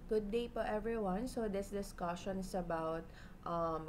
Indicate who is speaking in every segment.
Speaker 1: Good day po everyone. So this discussion is about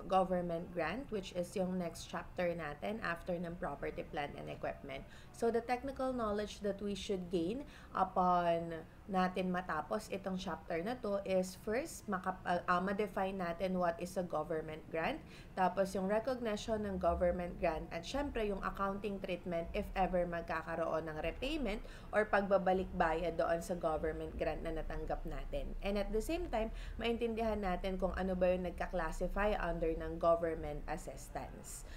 Speaker 1: government grant, which is yung next chapter natin after ng property, plant, and equipment. So the technical knowledge that we should gain upon natin matapos itong chapter na to is first, ma-define natin what is a government grant, tapos yung recognition ng government grant, at syempre yung accounting treatment if ever magkakaroon ng repayment or pagbabalik bayad doon sa government grant na natanggap natin. And at the same time, maintindihan natin kung ano ba yung nagka-classify under ng government assistance.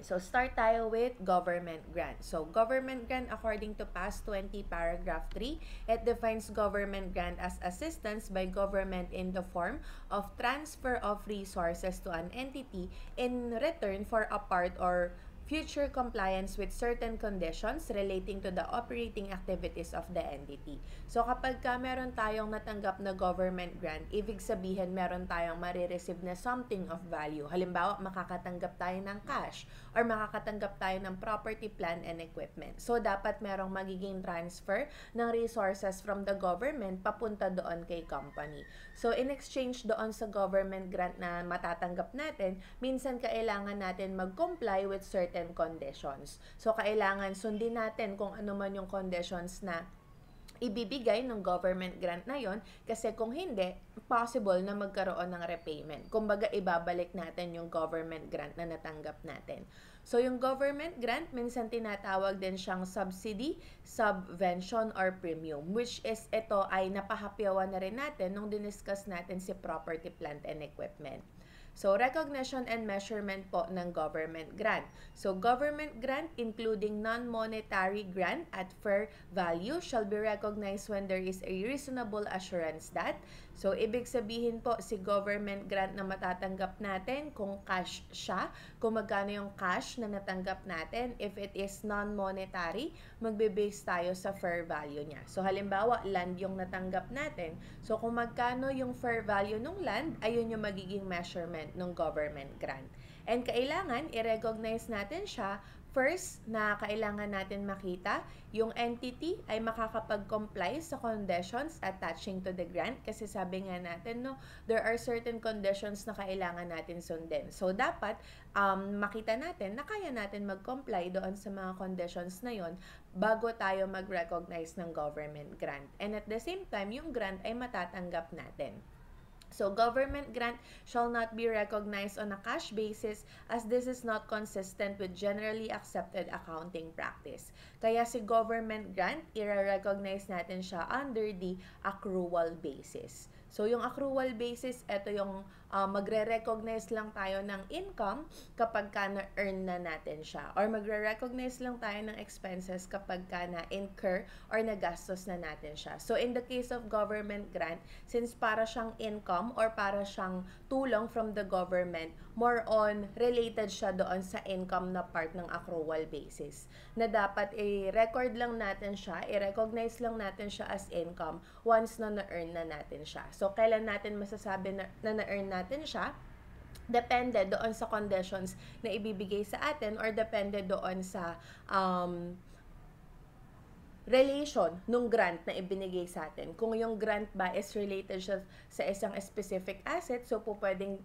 Speaker 1: So, start tayo with government grant. So, government grant according to PAS 20 paragraph 3, it defines government grant as assistance by government in the form of transfer of resources to an entity in return for a part or future compliance with certain conditions relating to the operating activities of the entity. So kapag meron tayong natanggap na government grant, ibig sabihin meron tayong marireceive na something of value. Halimbawa, makakatanggap tayo ng cash or makakatanggap tayo ng property, plant, and equipment. So dapat merong magiging transfer ng resources from the government papunta doon kay company. So in exchange doon sa government grant na matatanggap natin, minsan kailangan natin mag-comply with certain conditions. So, kailangan sundin natin kung ano man yung conditions na ibibigay ng government grant na yon, kasi kung hindi, possible na magkaroon ng repayment. Kumbaga, ibabalik natin yung government grant na natanggap natin. So, yung government grant, minsan tinatawag din siyang subsidy, subvention, or premium, which is ito ay napahapyawan na rin natin nung diniscuss natin si property, plant, and equipment. So, recognition and measurement po ng government grant. So, government grant including non-monetary grant at fair value shall be recognized when there is a reasonable assurance that, so ibig sabihin po si government grant na matatanggap natin kung cash siya, kung magkano yung cash na natanggap natin. If it is non-monetary, magbe-base tayo sa fair value niya. So, halimbawa, land yung natanggap natin. So, kung magkano yung fair value ng land, ayun yung magiging measurement ng government grant. And kailangan i-recognize natin siya first na kailangan natin makita yung entity ay makakapag-comply sa conditions attaching to the grant, kasi sabi nga natin, no, there are certain conditions na kailangan natin sundin. So dapat makita natin na kaya natin mag-comply doon sa mga conditions na yon bago tayo mag-recognize ng government grant. And at the same time, yung grant ay matatanggap natin. So, government grant shall not be recognized on a cash basis as this is not consistent with generally accepted accounting practice. Kaya si government grant, i-recognize natin siya under the accrual basis. So, yung accrual basis, ito yung magre-recognize lang tayo ng income kapag ka na-earn na natin siya. Or magre-recognize lang tayo ng expenses kapag ka na-incur or nagastos na natin siya. So, in the case of government grant, since para siyang income or para siyang tulong from the government, more on related siya doon sa income na part ng accrual basis. Na dapat i-record lang natin siya, i-recognize lang natin siya as income once na na-earn na natin siya. So, kailan natin masasabi na na-earn natin siya? Depende doon sa conditions na ibibigay sa atin or depende doon sa relation nung grant na ibinigay sa atin. Kung yung grant ba is related siya sa isang specific asset, so po pwedeng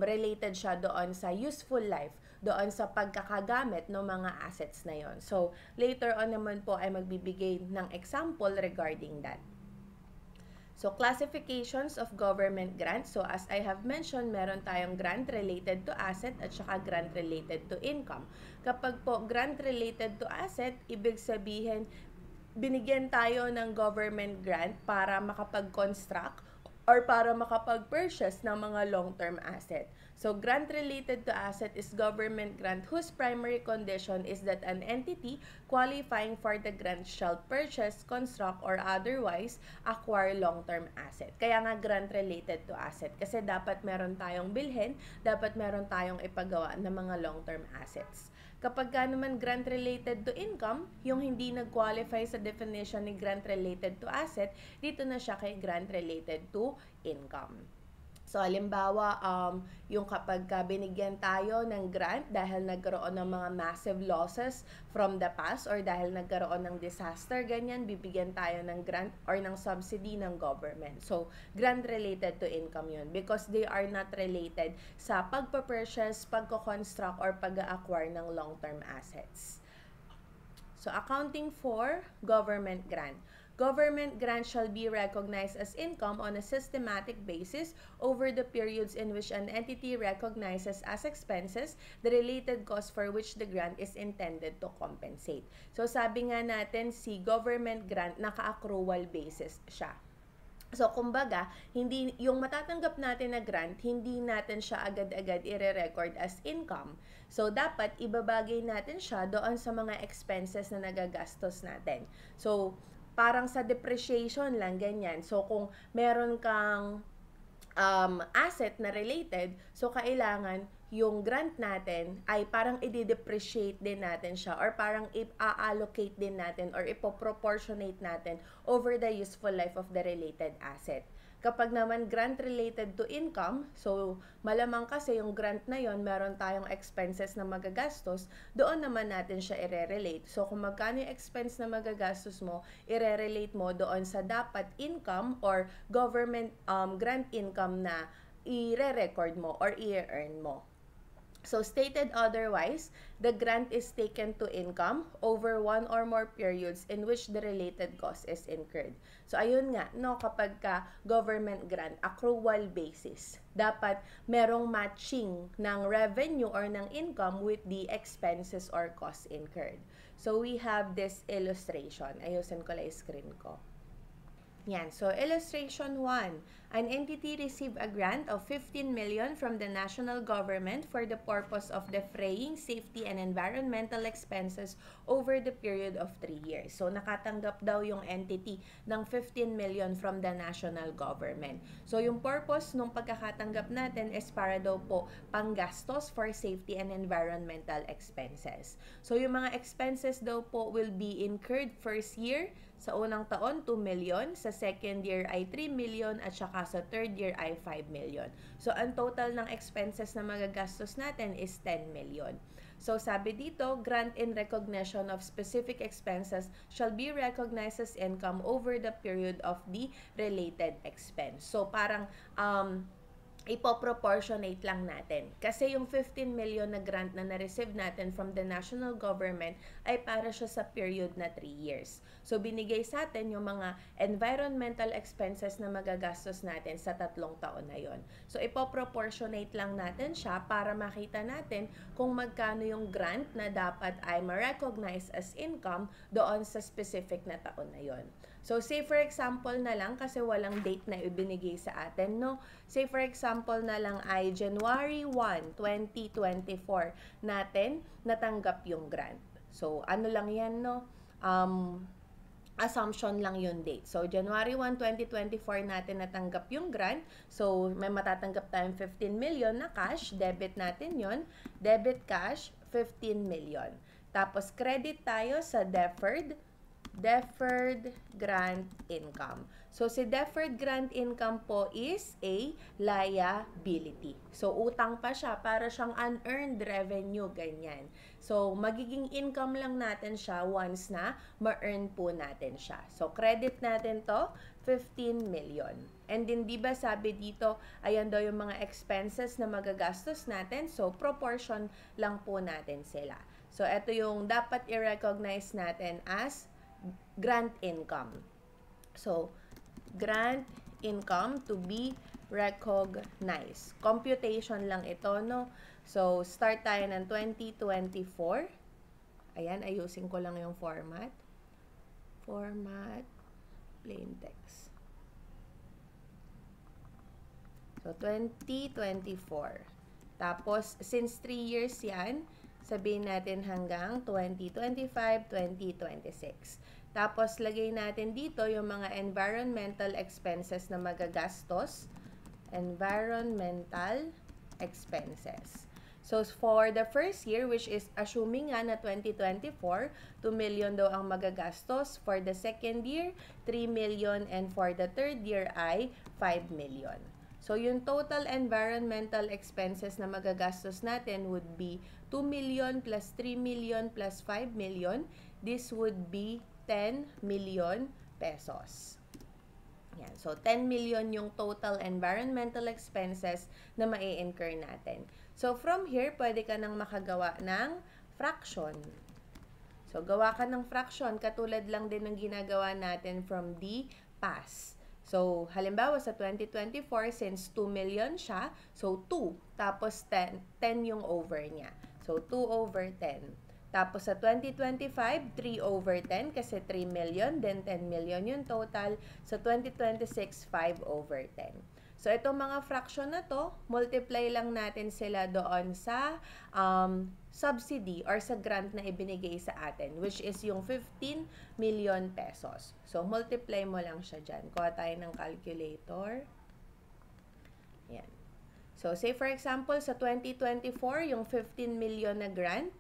Speaker 1: related siya doon sa useful life, doon sa pagkakagamit ng mga assets na yon. So, later on naman po ay magbibigay ng example regarding that. So, classifications of government grants. So, as I have mentioned, meron tayong grant related to asset at saka grant related to income. Kapag po grant related to asset, ibig sabihin, binigyan tayo ng government grant para makapag-construct or para makapag-purchase ng mga long-term asset. So, grant related to asset is government grant whose primary condition is that an entity qualifying for the grant shall purchase, construct, or otherwise acquire long-term asset. Kaya nga grant related to asset kasi dapat meron tayong bilhin, dapat meron tayong ipagawa ng mga long-term assets. Kapag naman grant related to income, yung hindi nag-qualify sa definition ni grant related to asset, dito na siya kay grant related to income. So, halimbawa, yung kapag binigyan tayo ng grant dahil nagkaroon ng mga massive losses from the past or dahil nagkaroon ng disaster, ganyan, bibigyan tayo ng grant or ng subsidy ng government. So, grant related to income yun because they are not related sa pagpa-purchase, pagko-construct, or pag-acquire ng long-term assets. So, accounting for government grant. Government grant shall be recognized as income on a systematic basis over the periods in which an entity recognizes as expenses the related cost for which the grant is intended to compensate. So, sabi nga natin, si government grant, naka-accrual basis siya. So, kumbaga, hindi, yung matatanggap natin na grant, hindi natin siya agad-agad i-record as income. So, dapat ibabagay natin siya doon sa mga expenses na nagagastos natin. So, parang sa depreciation lang, ganyan. So, kung meron kang asset na related, so kailangan yung grant natin ay parang i-depreciate din natin siya or parang i-allocate din natin or ipoproportionate natin over the useful life of the related asset. Kapag naman grant related to income, so malamang kasi yung grant na yon meron tayong expenses na magagastos, doon naman natin siya i-relate. So kung magkano yung expense na magagastos mo, i-relate mo doon sa dapat income or government grant income na i-record mo or i-earn mo. So, stated otherwise, the grant is taken to income over one or more periods in which the related cost is incurred. So, ayun nga, no, kapag ka government grant, accrual basis, dapat merong matching ng revenue or ng income with the expenses or costs incurred. So, we have this illustration. Ayusin ko lang screen ko. Yan. So, illustration 1. An entity received a grant of 15 million from the national government for the purpose of defraying safety and environmental expenses over the period of 3 years. So, nakatanggap daw yung entity ng 15 million from the national government. So, yung purpose nung pagkakatanggap natin is para daw po panggastos for safety and environmental expenses. So, yung mga expenses daw po will be incurred first year. Sa unang taon, 2 million. Sa second year ay 3 million. At saka sa third year ay 5 million. So, ang total ng expenses na magagastos natin is 10 million. So, sabi dito, grant in recognition of specific expenses shall be recognized as income over the period of the related expense. So, parang ipoproportionate lang natin. Kasi yung 15 million na grant na na-receive natin from the national government ay para siya sa period na 3 years. So, binigay sa atin yung mga environmental expenses na magagastos natin sa 3 taon na yon. So, ipoproportionate lang natin siya para makita natin kung magkano yung grant na dapat ay ma-recognize as income doon sa specific na taon na yon. So, say for example na lang, kasi walang date na ibinigay sa atin, no? Say for example na lang ay January 1, 2024 natin natanggap yung grant. So, ano lang yan, no? Assumption lang yung date. So, January 1, 2024 natin natanggap yung grant. So, may matatanggap tayong 15 million na cash. Debit natin yon. Debit cash, 15 million. Tapos, credit tayo sa deferred grant income. So, si deferred grant income po is a liability. So, utang pa siya para siyang unearned revenue, ganyan. So, magiging income lang natin siya once na ma-earn po natin siya. So, credit natin to, 15 million. And then, di ba sabi dito, ayan daw yung mga expenses na magagastos natin. So, proportion lang po natin sila. So, ito yung dapat i-recognize natin as grant income. So, grant income to be recognized. Computation lang ito, no? So, start tayo ng 2024. Ayan, ayusin ko lang yung format. Format, plain text. So, 2024. Tapos, since 3 years yan, sabihin natin hanggang 2025, 2026. Tapos, lagay natin dito yung mga environmental expenses na magagastos. Environmental expenses. So, for the first year, which is assuming nga na 2024, 2 million daw ang magagastos. For the second year, 3 million. And for the third year ay 5 million. So, yung total environmental expenses na magagastos natin would be 2 million plus 3 million plus 5 million. This would be 10 million pesos. Yan. So, 10 million yung total environmental expenses na mai-incur natin. So, from here, pwede ka nang makagawa ng fraction. So, gawa ka ng fraction, katulad lang din ng ginagawa natin from the past. So, halimbawa sa 2024, since 2 million siya, so 2, tapos 10 yung over niya. So, 2 over 10. Tapos sa 2025, 3 over 10 kasi 3 million, then 10 million yung total. Sa 2026, 5 over 10. So, itong mga fraction na to, multiply lang natin sila doon sa subsidy or sa grant na ibinigay sa atin, which is yung 15 million pesos. So, multiply mo lang siya dyan. Kuha tayo ng calculator. Yan. So, say for example, sa 2024, yung 15 million na grant,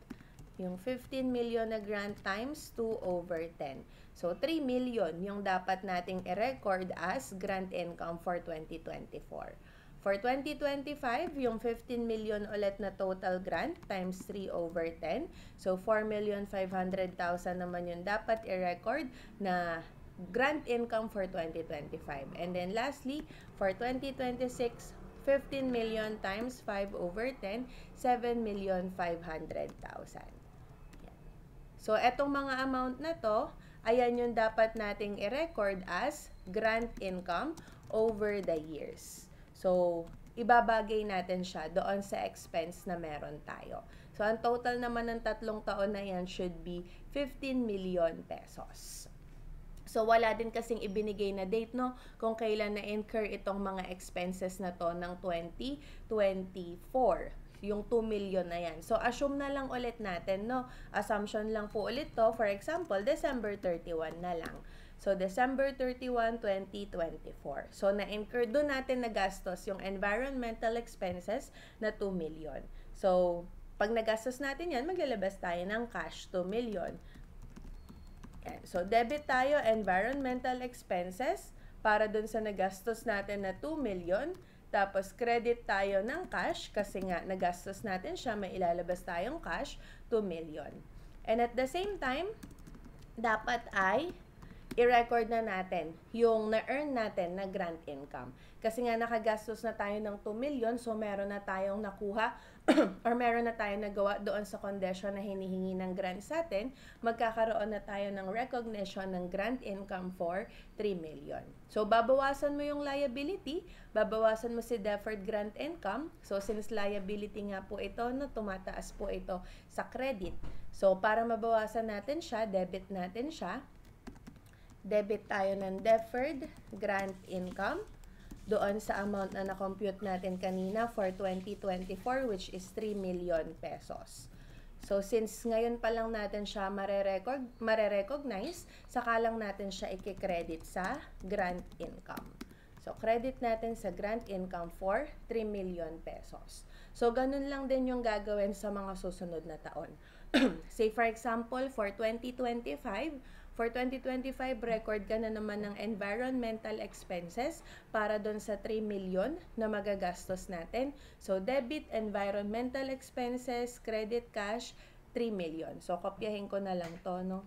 Speaker 1: yung 15 million na grant times 2 over 10. So, 3 million yung dapat nating i-record as grant income for 2024. For 2025, yung 15 million ulit na total grant times 3 over 10. So, 4,500,000 naman yung dapat i-record na grant income for 2025. And then lastly, for 2026, 15 million times 5 over 10, 7,500,000. So, etong mga amount na to, ayan yung dapat nating i-record as grant income over the years. So, ibabagay natin siya doon sa expense na meron tayo. So, ang total naman ng 3 taon na yan should be 15 million pesos. So, wala din kasing ibinigay na date, no? Kung kailan na-incur itong mga expenses na to ng 2024. Yung 2 million na yan. So, assume na lang ulit natin, no? Assumption lang po ulit to. For example, December 31 na lang. So, December 31, 2024. So, na-incur doon natin na gastos yung environmental expenses na 2 million. So, pag nagastos natin yan, maglalabas tayo ng cash 2 million. Yan. So, debit tayo environmental expenses para doon sa nagastos natin na 2 million. Tapos, credit tayo ng cash kasi nga, nagastos natin siya, may ilalabas tayong cash, 2 million. And at the same time, dapat ay i-record na natin yung na-earn natin na grant income. Kasi nga, nakagastos na tayo ng 2 million, so meron na tayong nakuha or meron na tayong nagawa doon sa condition na hinihingi ng grant sa atin, magkakaroon na tayo ng recognition ng grant income for 3 million. So, babawasan mo yung liability, babawasan mo si deferred grant income. So, since liability nga po ito, no, tumataas po ito sa credit. So, para mabawasan natin siya, debit natin siya. Debit tayo ng deferred grant income doon sa amount na na-compute natin kanina for 2024, which is 3 million pesos. So, since ngayon pa lang natin siya mare-recognize, saka lang natin siya i-credit sa grant income. So, credit natin sa grant income for 3 million pesos. So, ganun lang din yung gagawin sa mga susunod na taon. Say, for example, for 2025, record ka na naman ng environmental expenses para doon sa 3 million na magagastos natin. So, debit, environmental expenses, credit, cash, 3 million. So, kopyahin ko na lang to, no?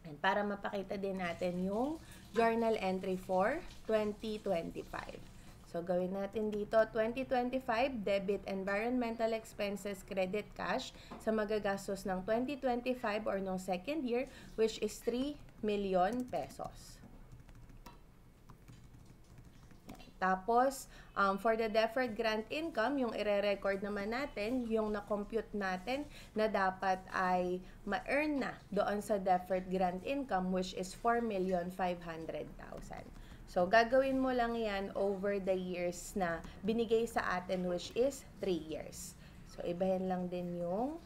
Speaker 1: And para mapakita din natin yung journal entry for 2025. So, gawin natin dito, 2025, debit environmental expenses, credit cash sa magagastos ng 2025 or ng second year, which is 3 million pesos. Tapos, for the deferred grant income, yung ire-record naman natin, yung na-compute natin na dapat ay ma-earn na doon sa deferred grant income, which is 4,500,000. So, gagawin mo lang yan over the years na binigay sa atin, which is 3 years. So, ibahin lang din yung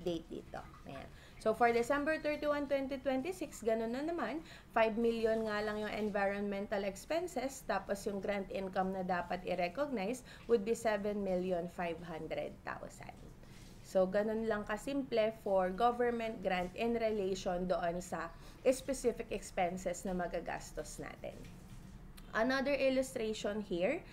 Speaker 1: date dito. Ayan. So, for December 31, 2026, ganun na naman. 5 million nga lang yung environmental expenses, tapos yung grant income na dapat i-recognize would be 7,500,000. So, ganun lang kasimple for government grant in relation doon sa specific expenses na magagastos natin. Another illustration here,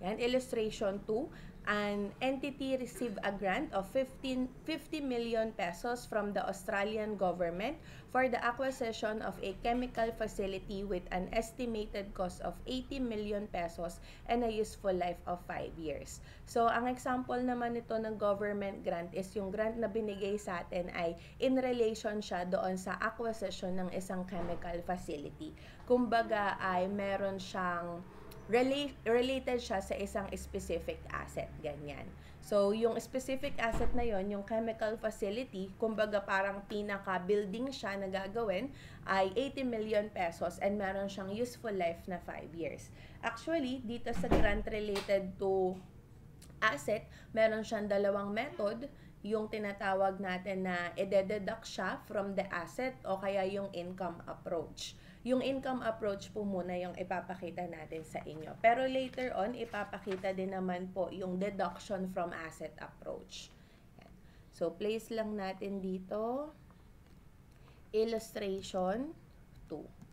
Speaker 1: Yan, illustration 2. An entity received a grant of 50 million pesos from the Australian government for the acquisition of a chemical facility with an estimated cost of 80 million pesos and a useful life of 5 years. So, ang example naman nito ng government grant is yung grant na binigay sa atin ay in relation siya doon sa acquisition ng isang chemical facility. Kumbaga ay meron siyang related siya sa isang specific asset, ganyan. So, yung specific asset na yon, yung chemical facility, kumbaga parang pinaka-building siya na gagawin, ay 80 million pesos and meron siyang useful life na 5 years. Actually, dito sa grant related to asset, meron siyang dalawang method, yung tinatawag natin na i-deduct siya from the asset o kaya yung income approach. Yung income approach po muna yung ipapakita natin sa inyo. Pero later on, ipapakita din naman po yung deduction from asset approach. So, place lang natin dito, illustration 2.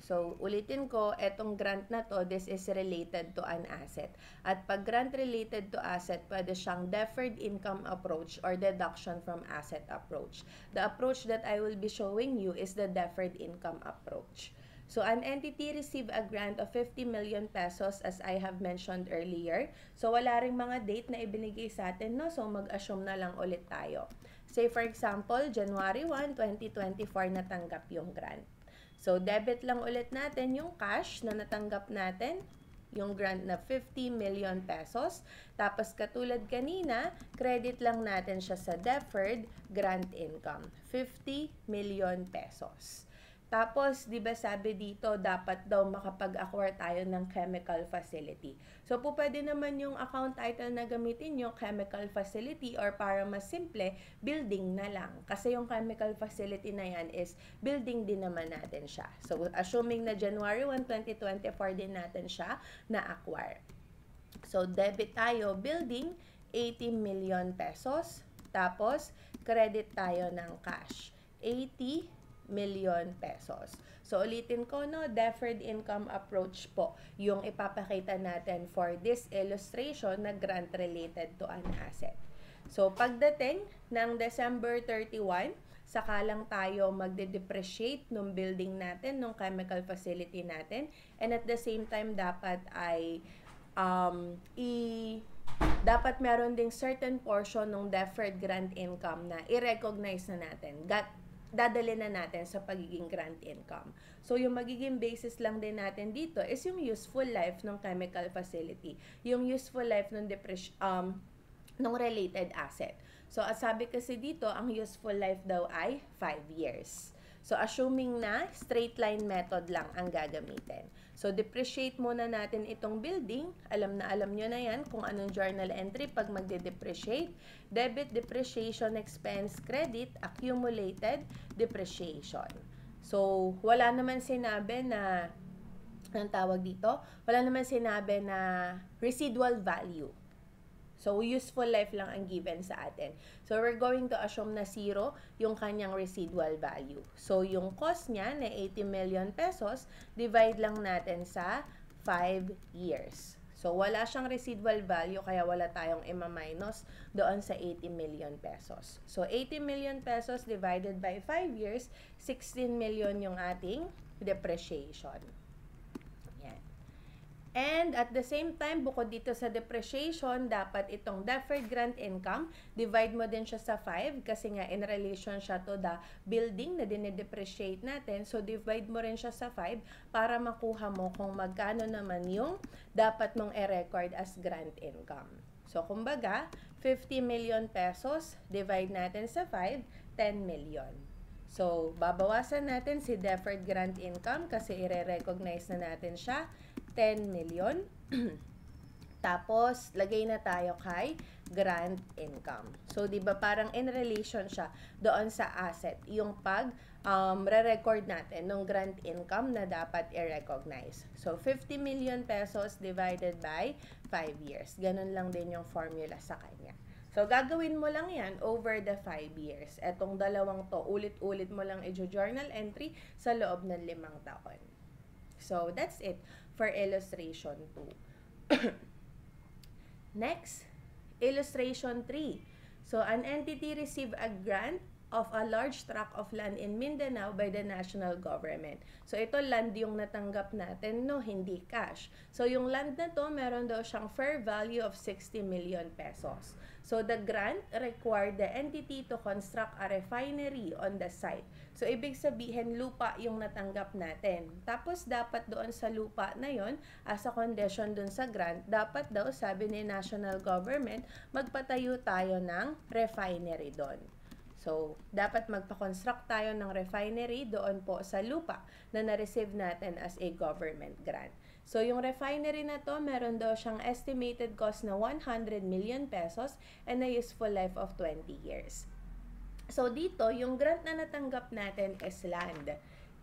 Speaker 1: So, ulitin ko, etong grant na to, this is related to an asset. At pag grant related to asset, pwede siyang deferred income approach or deduction from asset approach. The approach that I will be showing you is the deferred income approach. So, an entity received a grant of 50 million pesos as I have mentioned earlier. So, wala ring mga date na ibinigay sa atin, no? So, mag-assume na lang ulit tayo. Say, for example, January 1, 2024 natanggap yung grant. So, debit lang ulit natin yung cash na natanggap natin, yung grant na 50 million pesos. Tapos, katulad kanina, credit lang natin siya sa deferred grant income, 50 million pesos. Tapos, di ba sabi dito, dapat daw makapag-acquire tayo ng chemical facility. So, po pwede naman yung account title na gamitin yung chemical facility or para mas simple, building na lang. Kasi yung chemical facility na yan is building din naman natin siya. So, assuming na January 1, 2024 din natin siya na-acquire. So, debit tayo, building, 80 million pesos. Tapos, credit tayo ng cash, 80 million pesos. So, ulitin ko, no, deferred income approach po yung ipapakita natin for this illustration na grant related to an asset. So, pagdating ng December 31, saka lang tayo magde-depreciate nung building natin, nung chemical facility natin, and at the same time, dapat ay dapat meron ding certain portion ng deferred grant income na i-recognize na natin. Dadali na natin sa pagiging grant income. So, yung magiging basis lang din natin dito is yung useful life ng chemical facility. Yung useful life ng related asset. So, as sabi kasi dito, ang useful life daw ay 5 years. So, assuming na straight line method lang ang gagamitin. So, depreciate muna natin itong building. Alam nyo na yan kung anong journal entry pag magde-depreciate. Debit, depreciation, expense, credit, accumulated, depreciation. So, wala naman sinabi na, anong tawag dito? Wala naman sinabi na residual value. So, useful life lang ang given sa atin. So, we're going to assume na 0 yung kanyang residual value. So, yung cost niya na 80 million pesos, divide lang natin sa 5 years. So, wala siyang residual value, kaya wala tayong ima-minus doon sa 80 million pesos. So, 80 million pesos divided by 5 years, 16 million yung ating depreciation. And at the same time, bukod dito sa depreciation, dapat itong deferred grant income, divide mo din siya sa 5 kasi nga in relation siya to the building na dine-depreciate natin. So, divide mo rin siya sa 5 para makuha mo kung magkano naman yung dapat mong i-record as grant income. So, kumbaga, 50 million pesos, divide natin sa 5, 10 million. So, babawasan natin si deferred grant income kasi i-recognize na natin siya, 10 million. Tapos, lagay na tayo kay grant income. So, di ba parang in relation siya doon sa asset, yung pag re-record natin ng grant income na dapat i-recognize. So, 50 million pesos divided by 5 years. Ganun lang din yung formula sa kanya. So, gagawin mo lang yan over the 5 years. Etong dalawang to, ulit-ulit mo lang i-journal entry sa loob ng 5 taon. So, that's it for illustration 2. Next, illustration 3. So, an entity received a grant of a large tract of land in Mindanao by the national government. So, ito land yung natanggap natin, no? Hindi cash. So, yung land na to, meron daw siyang fair value of 60 million pesos. So, the grant required the entity to construct a refinery on the site. So, ibig sabihin, lupa yung natanggap natin. Tapos, dapat doon sa lupa na yon, as a condition doon sa grant, dapat daw, sabi ni national government, magpatayo tayo ng refinery doon. So, dapat magpa-construct tayo ng refinery doon po sa lupa na na-receive natin as a government grant. So, yung refinery na to, meron daw siyang estimated cost na 100 million pesos and a useful life of 20 years. So, dito, yung grant na natanggap natin is land.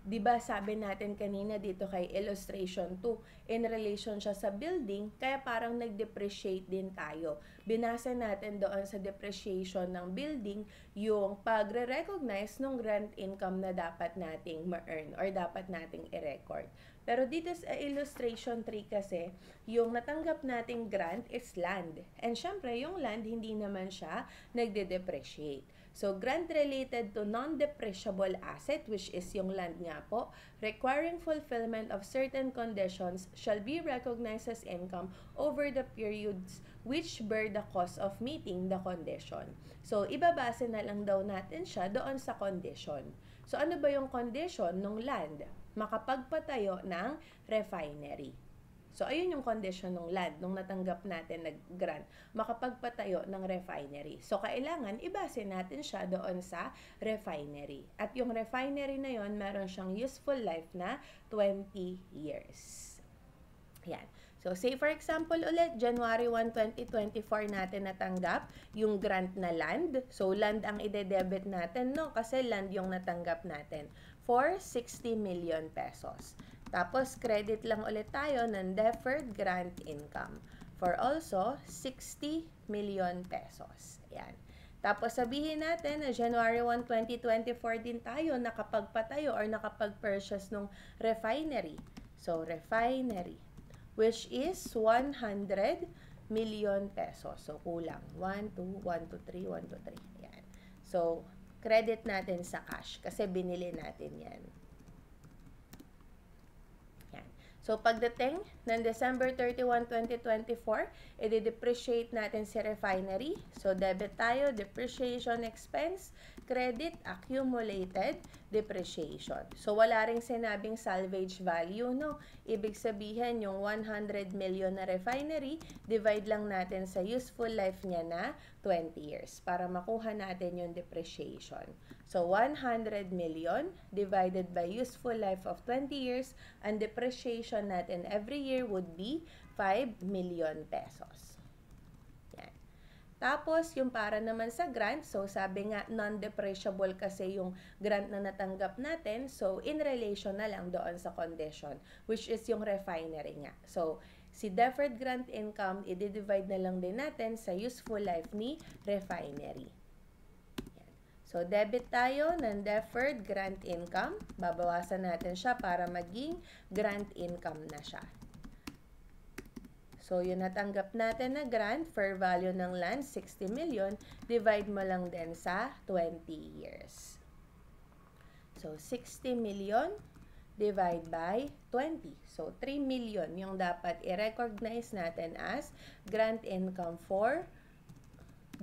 Speaker 1: Diba sabi natin kanina dito kay illustration 2, in relation siya sa building, kaya parang nag-depreciate din tayo. Binasa natin doon sa depreciation ng building yung pagre-recognize ng grant income na dapat nating ma-earn or dapat nating i-record. Pero dito sa illustration 3 kasi, yung natanggap nating grant is land. And syempre, yung land hindi naman siya nagde-depreciate. So, grant related to non-depreciable asset, which is yung land nga po, requiring fulfillment of certain conditions shall be recognized as income over the periods which bear the cost of meeting the condition. So, ibabase na lang daw natin siya doon sa condition. So, ano ba yung condition ng land? Makapagpatayo ng refinery. So, ayun yung condition ng land nung natanggap natin na grant, makapagpatayo ng refinery. So, kailangan ibase natin siya doon sa refinery. At yung refinery na yon, meron siyang useful life na 20 years. Yan. So, say for example ulit, January 1, 2024 natin natanggap yung grant na land. So, land ang ide-debit natin, no? Kasi land yung natanggap natin for 60 million pesos. Tapos, credit lang ulit tayo ng deferred grant income for also 60 million pesos. Ayan. Tapos, sabihin natin na January 1, 2024 din tayo nakapagpatayo or nakapag-purchase ng refinery. So, refinery, which is 100 million pesos. So, kulang. 1, 2, 1, 2, 3, 1, 2, 3. Ayan. So, credit natin sa cash kasi binili natin yan. So, pagdating ng December 31, 2024, i-depreciate natin si refinery. So, debit tayo, depreciation expense, credit, accumulated, depreciation. So, wala ring sinabing salvage value, no? Ibig sabihin, yung 100 million na refinery, divide lang natin sa useful life niya na 20 years para makuha natin yung depreciation. So, 100 million divided by useful life of 20 years, and depreciation natin every year would be 5 million pesos. Yan. Tapos, yung para naman sa grant, so sabi nga, non-depreciable kasi yung grant na natanggap natin, so in relation na lang doon sa condition, which is yung refinery nga. So, si deferred grant income, i-divide na lang din natin sa useful life ni refinery. So, debit tayo ng deferred grant income. Babawasan natin siya para maging grant income na siya. So, yung natanggap natin na grant, fair value ng land, 60 million, divide mo lang din sa 20 years. So, 60 million divide by 20. So, 3 million yung dapat i-recognize natin as grant income for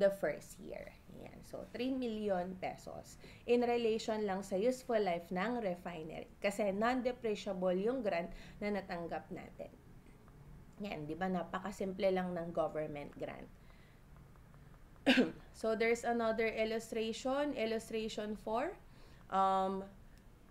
Speaker 1: the first year. Yan. So, 3 million pesos in relation lang sa useful life ng refinery. Kasi non-depreciable yung grant na natanggap natin. Yan, di ba? Napakasimple lang ng government grant. So, there's another illustration. Illustration 4.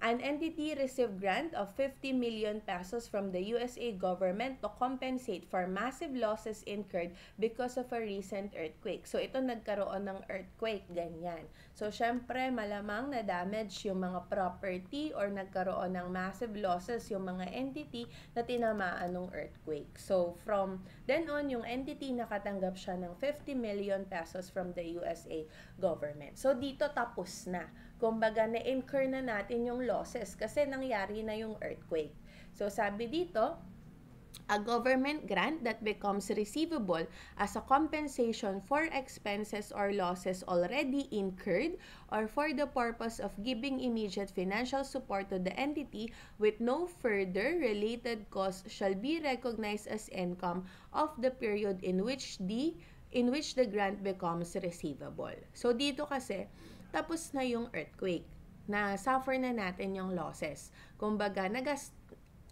Speaker 1: An entity received grant of 50 million pesos from the USA government to compensate for massive losses incurred because of a recent earthquake. So, ito nagkaroon ng earthquake, ganyan. So, syempre, malamang na-damage yung mga property or nagkaroon ng massive losses yung mga entity na tinamaan ng earthquake. So, from then on, yung entity nakatanggap siya ng 50 million pesos from the USA government. So, dito tapos na. Kumbaga, na-incur na natin yung losses kasi nangyari na yung earthquake. So, sabi dito, a government grant that becomes receivable as a compensation for expenses or losses already incurred or for the purpose of giving immediate financial support to the entity with no further related costs shall be recognized as income of the period in which the grant becomes receivable. So dito kasi tapos na yung earthquake, na suffer na natin yung losses. Kumbaga,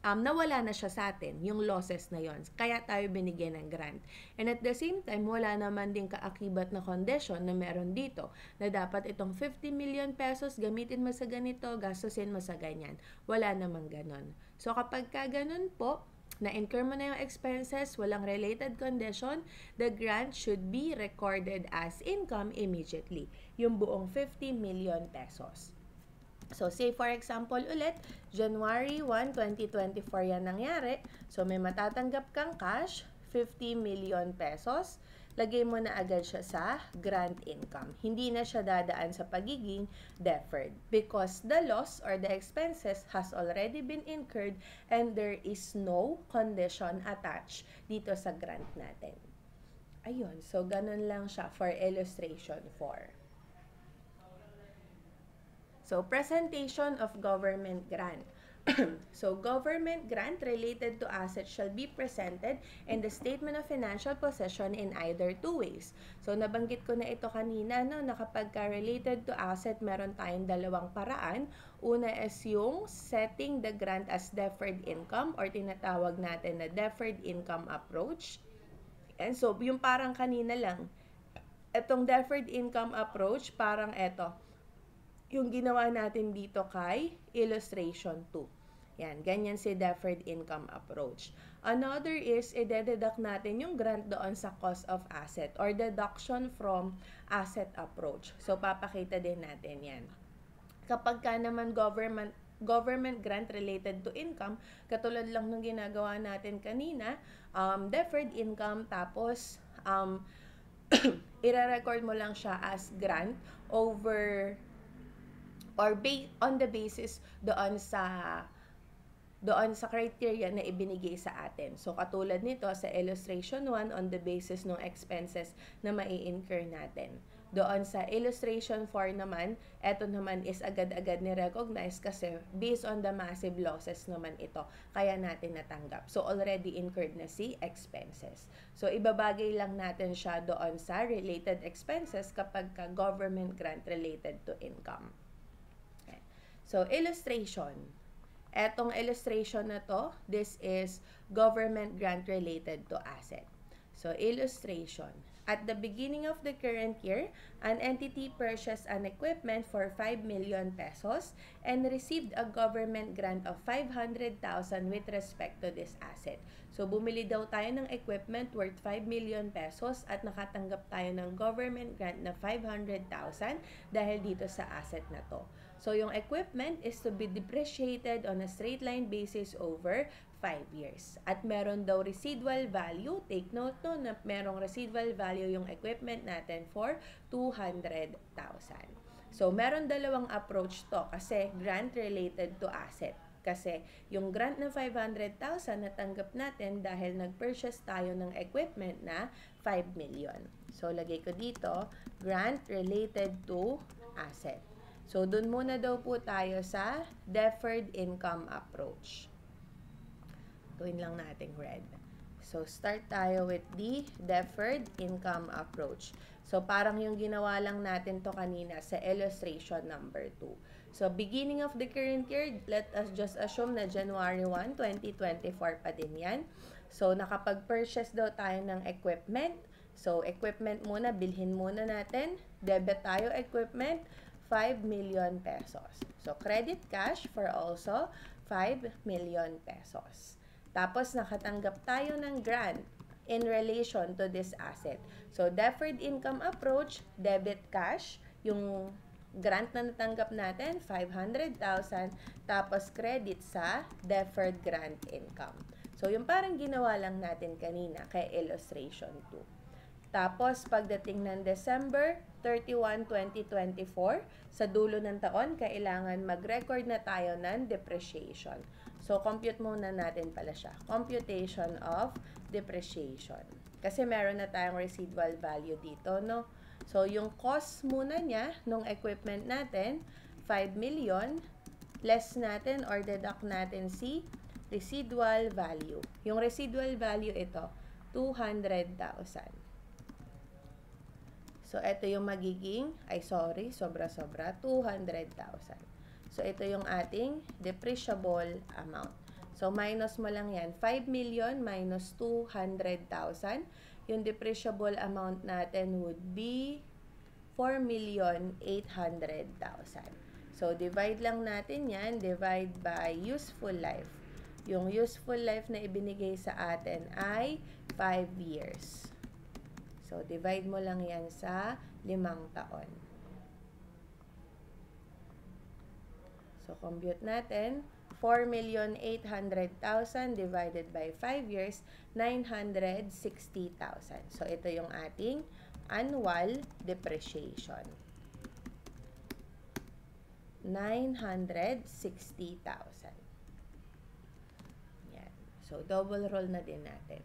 Speaker 1: nawala na siya sa atin, yung losses na yon. Kaya tayo binigyan ng grant. And at the same time, wala naman din kaakibat na condition na meron dito na dapat itong 50 million pesos gamitin mo sa ganito, gastusin mo sa ganyan. Wala namang ganon. So kapag ka ganon po, na-incur mo na yung expenses, walang related condition, the grant should be recorded as income immediately. Yung buong 50 million pesos. So, say for example ulit, January 1, 2024 yan nangyari. So, may matatanggap kang cash, 50 million pesos. Lagay mo na agad siya sa grant income. Hindi na siya dadaan sa pagiging deferred because the loss or the expenses has already been incurred and there is no condition attached dito sa grant natin. Ayun, so ganun lang siya for illustration 4. So, presentation of government grant. So, government grant related to assets shall be presented in the statement of financial possession in either two ways. So, nabanggit ko na ito kanina, no, na kapag related to asset, meron tayong dalawang paraan. Una is yung setting the grant as deferred income or tinatawag natin na deferred income approach. And so, yung parang kanina lang, itong deferred income approach, parang ito, yung ginawa natin dito kay illustration 2. Yan, ganyan si deferred income approach. Another is, i-deduct natin yung grant doon sa cost of asset or deduction from asset approach. So, papakita din natin yan. Kapag ka naman government grant related to income, katulad lang nung ginagawa natin kanina, deferred income, tapos i-record mo lang siya as grant over or on the basis doon sa criteria na ibinigay sa atin. So, katulad nito sa illustration 1, on the basis ng expenses na mai-incur natin. Doon sa illustration 4 naman, eto naman is agad-agad ni-recognize kasi based on the massive losses naman ito, kaya natin natanggap. So, already incurred na si expenses. So, ibabagay lang natin siya doon sa related expenses kapag ka government grant related to income. So, illustration. Etong illustration na to, this is government grant related to asset. So, illustration. At the beginning of the current year, an entity purchased an equipment for 5 million pesos and received a government grant of 500,000 with respect to this asset. So, bumili daw tayo ng equipment worth 5 million pesos at nakatanggap tayo ng government grant na 500,000 dahil dito sa asset na to. So, yung equipment is to be depreciated on a straight line basis over 5 years. At meron daw residual value. Take note no, na merong residual value yung equipment natin for 200,000. So, meron dalawang approach to kasi grant related to asset. Kasi yung grant na 500,000 natanggap natin dahil nag-purchase tayo ng equipment na 5 million. So, lagay ko dito, grant related to asset. So, dun muna daw po tayo sa deferred income approach. Tuwin lang natin red. So, start tayo with the deferred income approach. So, parang yung ginawa lang natin to kanina sa illustration number 2. So, beginning of the current year, let us just assume na January 1, 2024 pa din yan. So, nakapag-purchase daw tayo ng equipment. So, equipment muna, bilhin muna natin. Debit tayo equipment, 5 million pesos. So, credit cash for also 5 million pesos. Tapos, nakatanggap tayo ng grant in relation to this asset. So, deferred income approach, debit cash, yung grant na natanggap natin, 500,000, tapos credit sa deferred grant income. So, yung parang ginawa lang natin kanina kay illustration 2. Tapos, pagdating ng December 31, 2024, sa dulo ng taon, kailangan mag-record na tayo ng depreciation. So, compute muna natin pala siya. Computation of depreciation. Kasi meron na tayong residual value dito, no? So, yung cost muna niya nung equipment natin, 5 million, less natin or deduct natin si residual value. Yung residual value ito, 200,000. So, ito yung magiging, sobra-sobra, 200,000. So, ito yung ating depreciable amount. So, minus mo lang yan. 5 million minus 200,000. Yung depreciable amount natin would be 4,800,000. So, divide lang natin yan. Divide by useful life. Yung useful life na ibinigay sa atin ay 5 years. So, divide mo lang yan sa 5 taon. So, compute natin. 4,800,000 divided by 5 years, 960,000. So, ito yung ating annual depreciation. 960,000. Yan. So, double roll na din natin.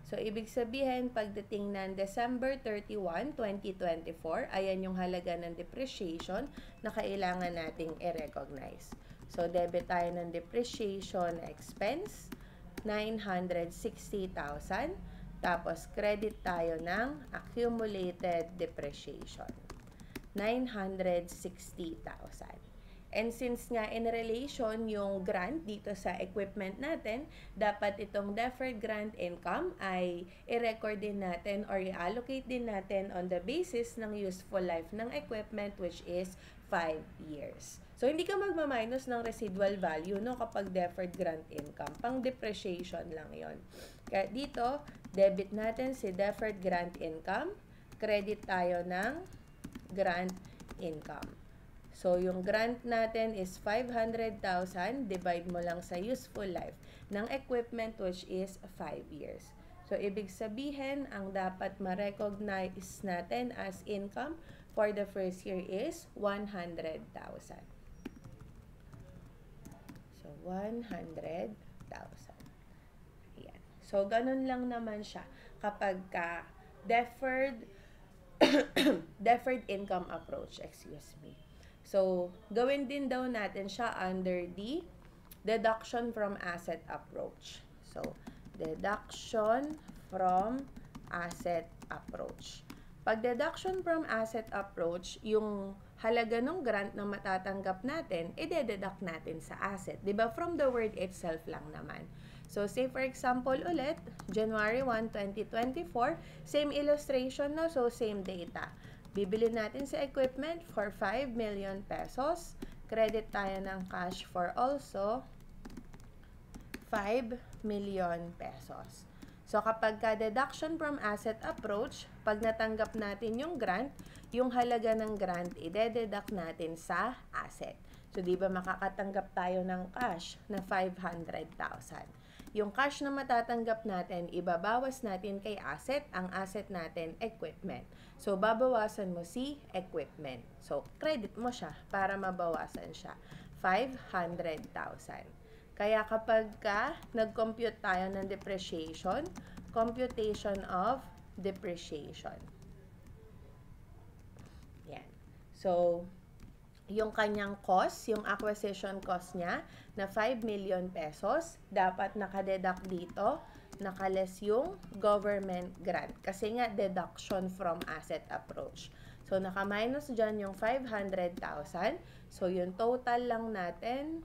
Speaker 1: So, ibig sabihin, pagdating ng December 31, 2024, ayan yung halaga ng depreciation na kailangan nating i-recognize. So, debit tayo ng depreciation expense, 960,000. Tapos, credit tayo ng accumulated depreciation, 960,000. And since nga in relation yung grant dito sa equipment natin, dapat itong deferred grant income ay i-record din natin or i-allocate din natin on the basis ng useful life ng equipment, which is 5 years. So, hindi ka magmaminus ng residual value, no, kapag deferred grant income. Pang depreciation lang yon. Kaya dito, debit natin si deferred grant income, credit tayo ng grant income. So, yung grant natin is 500,000, divide mo lang sa useful life ng equipment, which is 5 years. So, ibig sabihin, ang dapat ma-recognize natin as income for the first year is 100,000. So, 100,000. Ayan. So, ganun lang naman siya kapag ka deferred income approach, excuse me. So, gawin din daw natin siya under the deduction from asset approach. So, deduction from asset approach. Pag deduction from asset approach, yung halaga ng grant na matatanggap natin, i-deduct natin sa asset. Diba? From the word itself lang naman. So, say for example ulit, January 1, 2024, same illustration, no? So, same data. Bibili natin sa equipment for 5 million pesos. Credit tayo ng cash for also 5 million pesos. So, kapag ka-deduction from asset approach, pag natanggap natin yung grant, yung halaga ng grant, i-deduct natin sa asset. So, di ba makakatanggap tayo ng cash na 500,000. Yung cash na matatanggap natin, ibabawas natin kay asset, ang asset natin, equipment. So, babawasan mo si equipment. So, credit mo siya para mabawasan siya. 500,000. Kaya kapag nag-compute tayo ng depreciation, computation of depreciation. Yan. So, yung kanyang cost, yung acquisition cost niya na 5 million pesos, dapat nakadeduct dito, nakaless yung government grant. Kasi nga, deduction from asset approach. So, naka-minus dyan yung 500,000. So, yung total lang natin,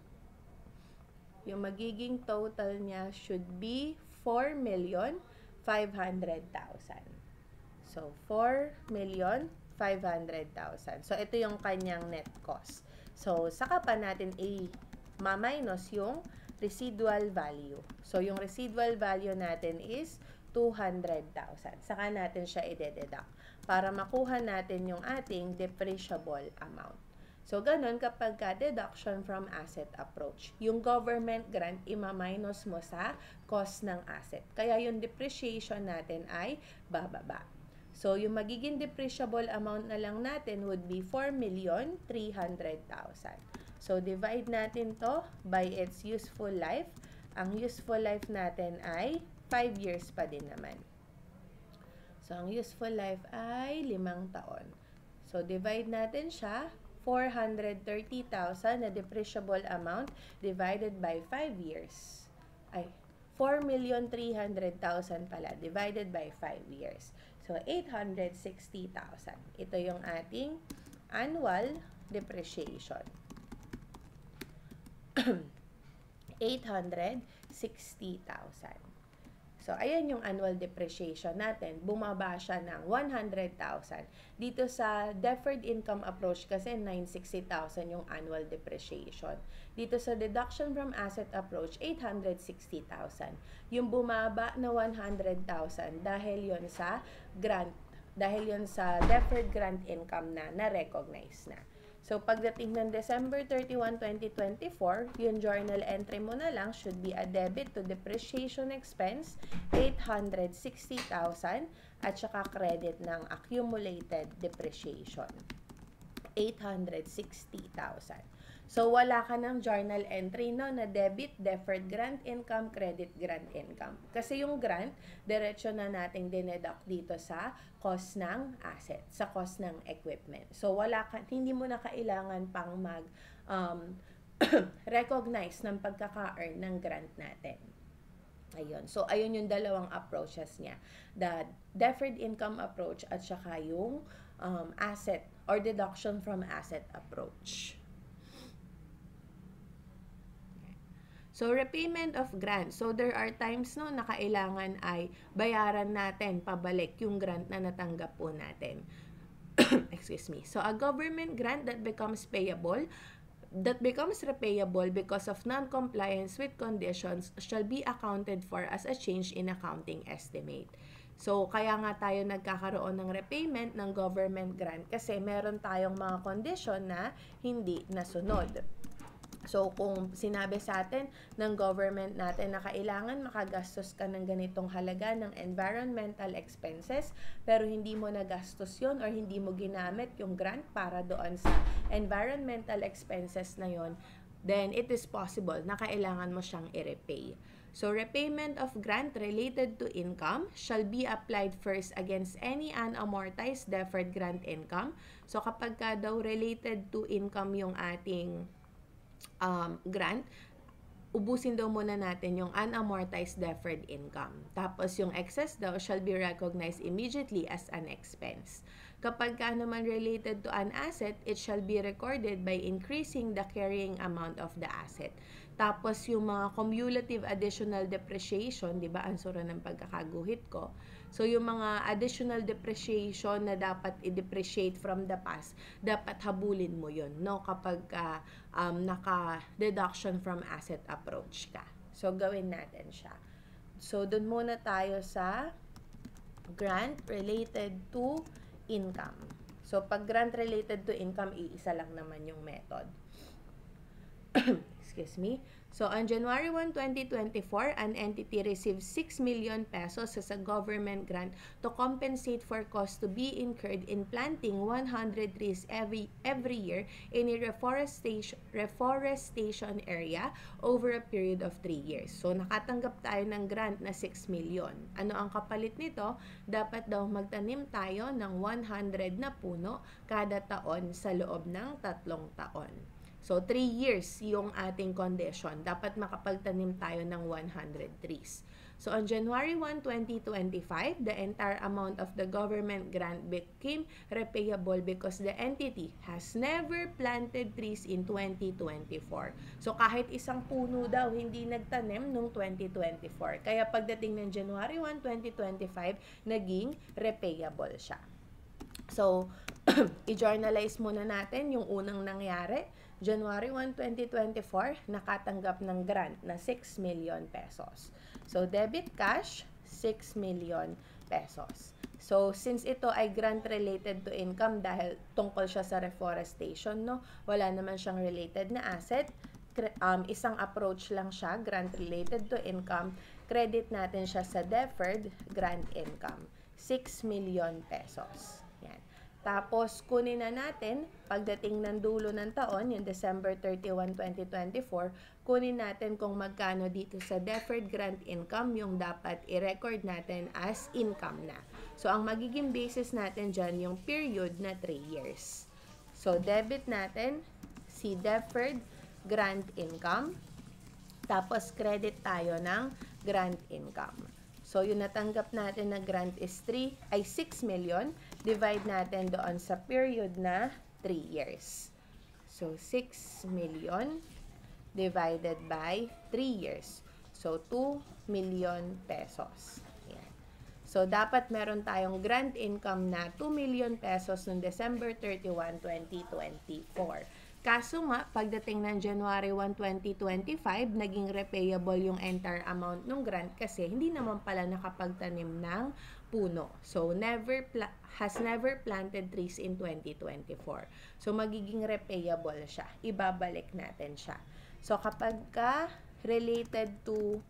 Speaker 1: yung magiging total niya should be 4,500,000. So, 4,500,000. So, ito yung kanyang net cost. So, saka pa natin ma-minus yung residual value. So, yung residual value natin is 200,000. Saka natin siya i-deduct para makuha natin yung ating depreciable amount. So, ganun kapag deduction from asset approach. Yung government grant, ima-minus mo sa cost ng asset. Kaya yung depreciation natin ay bababa. So, yung magiging depreciable amount na lang natin would be 4,300,000. So, divide natin to by its useful life. Ang useful life natin ay 5 years pa din naman. So, ang useful life ay 5 taon. So, divide natin siya, 430,000 na depreciable amount divided by 5 years. Ay, 4,300,000 pala divided by 5 years. So, 860,000. Ito yung ating annual depreciation. 860,000. So, ayan yung annual depreciation natin. Bumaba siya ng 100,000. Dito sa deferred income approach kasi 960,000 yung annual depreciation. Dito sa deduction from asset approach, 860,000. Yung bumaba na 100,000 dahil yon sa grant, dahil yon sa deferred grant income na na-recognize na. So, pagdating ng December 31, 2024, yung journal entry mo na lang should be a debit to depreciation expense, 860,000, at saka credit ng accumulated depreciation, 860,000. So, wala ka ng journal entry no, na debit, deferred grant income, credit grant income. Kasi yung grant, diretso na nating dineduct dito sa cost ng asset, sa cost ng equipment. So, hindi mo na kailangan pang recognize ng pagkaka-earn ng grant natin. Ayun. So, ayun yung dalawang approaches niya. The deferred income approach at saka yung asset or deduction from asset approach. So, repayment of grant. So, there are times no, na kailangan ay bayaran natin pabalik yung grant na natanggap po natin. Excuse me. So, a government grant that becomes repayable because of non-compliance with conditions shall be accounted for as a change in accounting estimate. So, kaya nga tayo nagkakaroon ng repayment ng government grant kasi meron tayong mga condition na hindi nasunod. So, kung sinabi sa atin ng government natin na kailangan makagastos ka ng ganitong halaga ng environmental expenses, pero hindi mo nagastos yun or hindi mo ginamit yung grant para doon sa environmental expenses na yun, then it is possible na kailangan mo siyang i-repay. So, repayment of grant related to income shall be applied first against any unamortized deferred grant income. So, kapag ka daw related to income yung ating grant, ubusin daw muna natin yung unamortized deferred income. Tapos yung excess daw shall be recognized immediately as an expense. Kapag ka naman related to an asset, it shall be recorded by increasing the carrying amount of the asset. Tapos yung mga cumulative additional depreciation, di ba, ansura ng pagkakaguhit ko. So yung mga additional depreciation na dapat i-depreciate from the past, dapat habulin mo yun, no? Kapag naka-deduction from asset approach ka. So gawin natin siya. So dun muna tayo sa grant related to income. So pag grant related to income, iisa lang naman yung method. Excuse me. So, on January 1, 2024, an entity received 6 million pesos as a government grant to compensate for costs to be incurred in planting 100 trees every year in a reforestation area over a period of 3 years. So, nakatanggap tayo ng grant na 6 million. Ano ang kapalit nito? Dapat daw magtanim tayo ng 100 na puno kada taon sa loob ng 3 taon. So, 3 years yung ating condition. Dapat makapagtanim tayo ng 100 trees. So, on January 1, 2025, the entire amount of the government grant became repayable because the entity has never planted trees in 2024. So, kahit isang puno daw hindi nagtanim noong 2024. Kaya pagdating ng January 1, 2025, naging repayable siya. So, i-journalize muna natin yung unang nangyari. January 1, 2024, nakatanggap ng grant na 6 million pesos. So, debit cash, 6 million pesos. So, since ito ay grant related to income dahil tungkol siya sa reforestation, no? Wala naman siyang related na asset. Isang approach lang siya, grant related to income. Credit natin siya sa deferred grant income, 6 million pesos. Yan. Tapos, kunin na natin, pagdating ng dulo ng taon, yung December 31, 2024, kunin natin kung magkano dito sa deferred grant income yung dapat i-record natin as income na. So, ang magiging basis natin dyan yung period na 3 years. So, debit natin si deferred grant income, tapos credit tayo ng grant income. So, yung natanggap natin na grant is 6 million. Divide natin doon sa period na 3 years. So, 6 million divided by 3 years. So, 2 million pesos. Ayan. So, dapat meron tayong grant income na 2 million pesos noong December 31, 2024. Kaso nga, pagdating ng January 1, 2025, naging repayable yung entire amount ng grant kasi hindi naman pala nakapagtanim ng puno. So, has never planted trees in 2024. So, magiging repayable siya. Ibabalik natin siya. So, kapag ka related to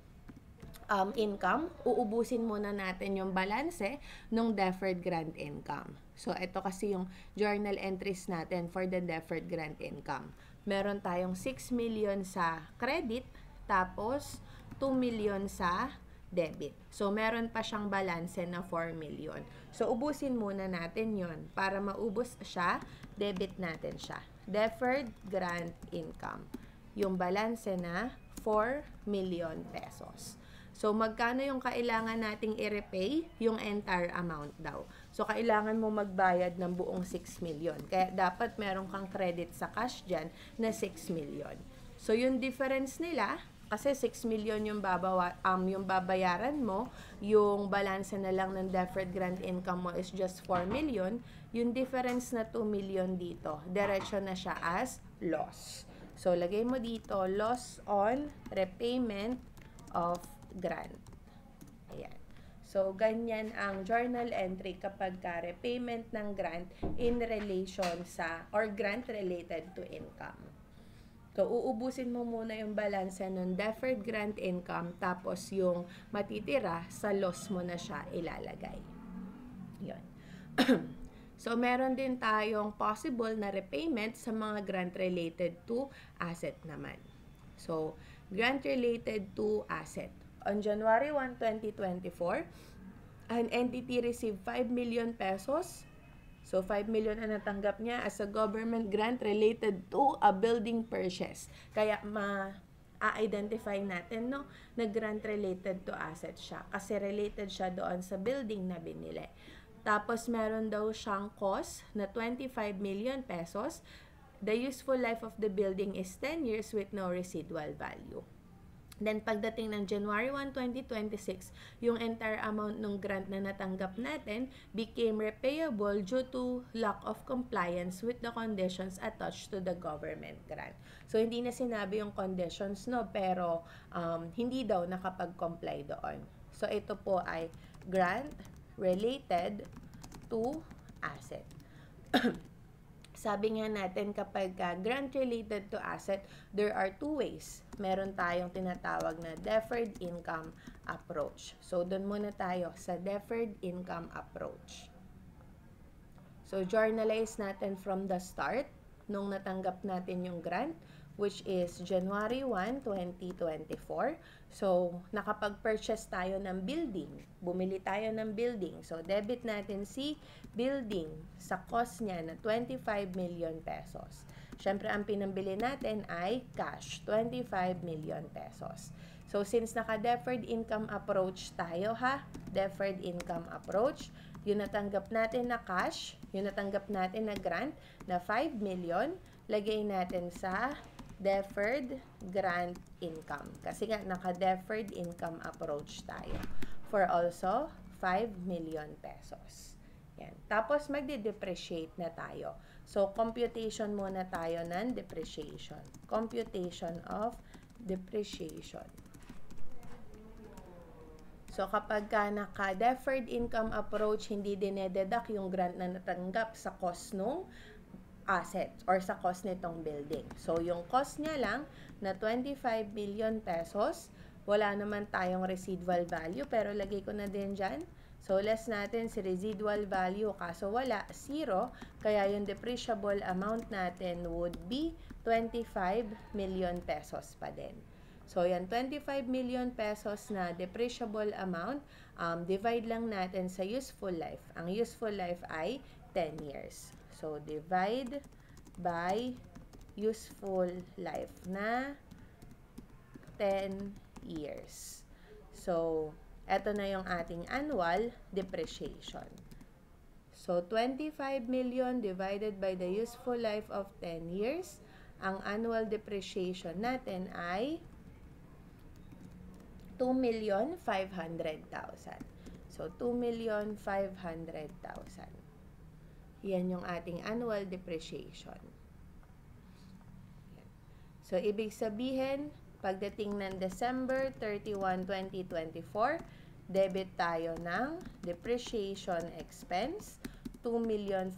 Speaker 1: income, uubusin muna natin yung balanse ng deferred grant income. So, ito kasi yung journal entries natin for the deferred grant income. Meron tayong 6 million sa credit, tapos 2 million sa debit. So, meron pa siyang balanse na 4 million. So, ubusin muna natin yon. Para maubos siya, debit natin siya. Deferred grant income. Yung balanse na 4 million pesos. So, magkano yung kailangan nating i-repay? Yung entire amount daw. So, kailangan mo magbayad ng buong 6 million. Kaya, dapat meron kang credit sa cash dyan na 6 million. So, yung difference nila, kasi 6 million yung babayaran mo, yung balance na lang ng deferred grant income mo is just 4 million, yung difference na 2 million dito, diretso na siya as loss. So, lagay mo dito, loss on repayment of grant. Ayan. So, ganyan ang journal entry kapag ka repayment ng grant in relation sa, or grant related to income. So, uubusin mo muna yung balanse ng deferred grant income, tapos yung matitira, sa loss mo na siya ilalagay. Yun. So, meron din tayong possible na repayment sa mga grant related to asset naman. So, grant related to asset. On January 1, 2024, an entity received 5 million pesos. So, 5 million ang natanggap niya as a government grant related to a building purchase. Kaya, ma-identify natin, no, na grant related to asset siya. Kasi related siya doon sa building na binili. Tapos, meron daw siyang cost na 25 million pesos. The useful life of the building is 10 years with no residual value. Then, pagdating ng January 1, 2026, yung entire amount ng grant na natanggap natin became repayable due to lack of compliance with the conditions attached to the government grant. So, hindi na sinabi yung conditions, no? Pero, hindi daw nakapag-comply doon. So, ito po ay grant related to asset. Sabi nga natin kapag grant related to asset, there are two ways. Meron tayong tinatawag na deferred income approach. So, doon muna tayo sa deferred income approach. So, journalize natin from the start nung natanggap natin yung grant, which is January 1, 2024. So, nakapag-purchase tayo ng building. Bumili tayo ng building. So, debit natin si building sa cost niya na 25 million pesos. Siyempre, ang pinambili natin ay cash, 25 million pesos. So, since naka-deferred income approach tayo, deferred income approach, yung natanggap natin na cash, yung natanggap natin na grant na 5 million, lagay natin sa deferred grant income. Kasi nga, naka-deferred income approach tayo. For also, 5 million pesos. Yan. Tapos, magde-depreciate na tayo. So, computation muna tayo ng depreciation. Computation of depreciation. So, kapag ka naka-deferred income approach, hindi dinededuct yung grant na natanggap sa cost nung asset or sa cost nitong building. So, yung cost niya lang na 25 million pesos, wala naman tayong residual value, pero lagay ko na din dyan So, less natin si residual value, kaso wala, 0. Kaya yung depreciable amount natin would be 25 million pesos pa din. So, yan, 25 million pesos na depreciable amount, divide lang natin sa useful life. Ang useful life ay 10 years. So, divide by useful life na 10 years. So, eto na yung ating annual depreciation. So, 25 million divided by the useful life of 10 years. Ang annual depreciation natin ay 2,500,000. So, 2,500,000. Yan yung ating annual depreciation. So, ibig sabihin, pagdating ng December 31, 2024, debit tayo ng depreciation expense, 2,500,000.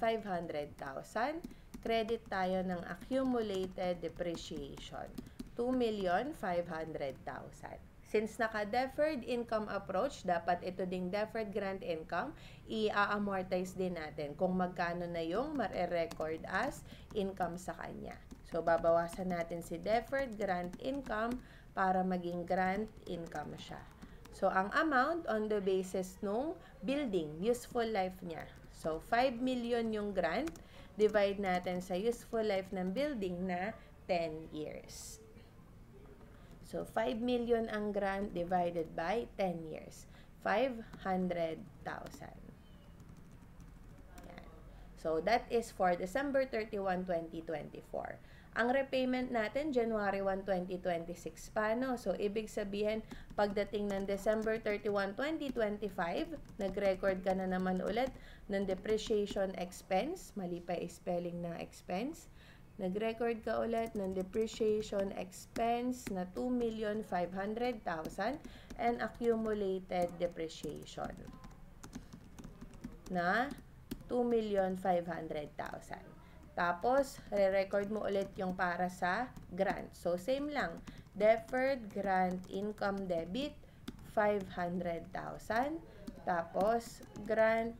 Speaker 1: Credit tayo ng accumulated depreciation, 2,500,000. Since naka-deferred income approach, dapat ito ding deferred grant income, i-amortize din natin kung magkano na yung mare-record as income sa kanya. So, babawasan natin si deferred grant income para maging grant income siya. So, ang amount on the basis nung building, useful life niya. So, 5 million yung grant, divide natin sa useful life ng building na 10 years. So, 5 million ang grant divided by 10 years. 500,000. So, that is for December 31, 2024. Ang repayment natin, January 1, 2026 pa, no? So, ibig sabihin, pagdating ng December 31, 2025, nag-record ka na naman ulit ng depreciation expense. Mali pa spelling ng expense. Nag-record ka ulit ng depreciation expense na 2,500,000 and accumulated depreciation na 2,500,000. Tapos, re-record mo ulit yung para sa grant. So, same lang. Deferred grant income debit, 500,000. Tapos, grant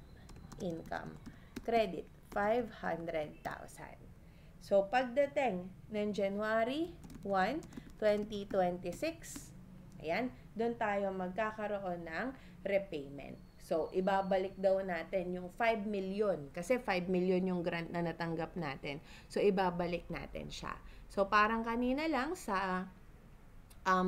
Speaker 1: income. Credit, 500,000. So, pagdating ng January 1, 2026, ayan, doon tayo magkakaroon ng repayment. So, ibabalik daw natin yung 5 million. Kasi 5 million yung grant na natanggap natin. So, ibabalik natin siya. So, parang kanina lang sa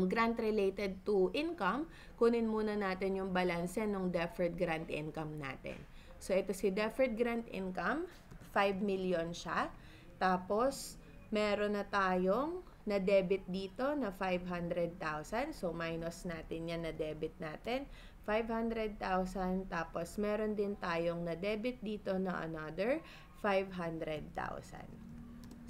Speaker 1: grant related to income, kunin muna natin yung balanse ng deferred grant income natin. So, ito si deferred grant income, 5 million siya. Tapos, meron na tayong na-debit dito na 500,000. So, minus natin yan, na-debit natin. 500,000. Tapos, meron din tayong na-debit dito na another 500,000.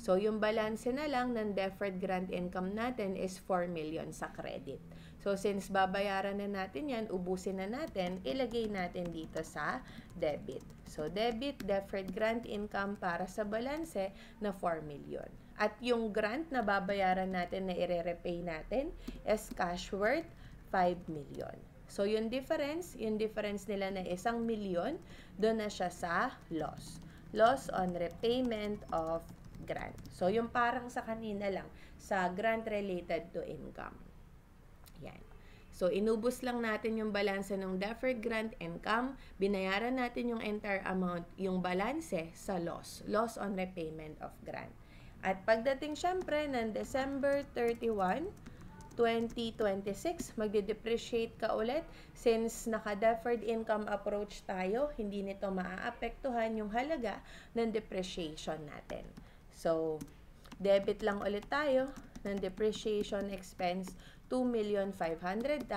Speaker 1: So, yung balance na lang ng deferred grant income natin is 4 million sa credit. So, since babayaran na natin yan, ubusin na natin, ilagay natin dito sa debit. So, debit, deferred grant income para sa balanse na 4 million. At yung grant na babayaran natin na i-repay natin is cash worth 5 million. So, yung difference nila na 1 million, doon na siya sa loss. Loss on repayment of grant. So, yung parang sa kanina lang, sa grant related to income. Yan. So, inubos lang natin yung balanse ng deferred grant income, binayaran natin yung entire amount, yung balanse sa loss. Loss on repayment of grant. At pagdating syempre ng December 31, 2026, magde-depreciate ka ulit. Since naka-deferred income approach tayo, hindi nito maaapektuhan yung halaga ng depreciation natin. So, debit lang ulit tayo ng depreciation expense, 2,500,000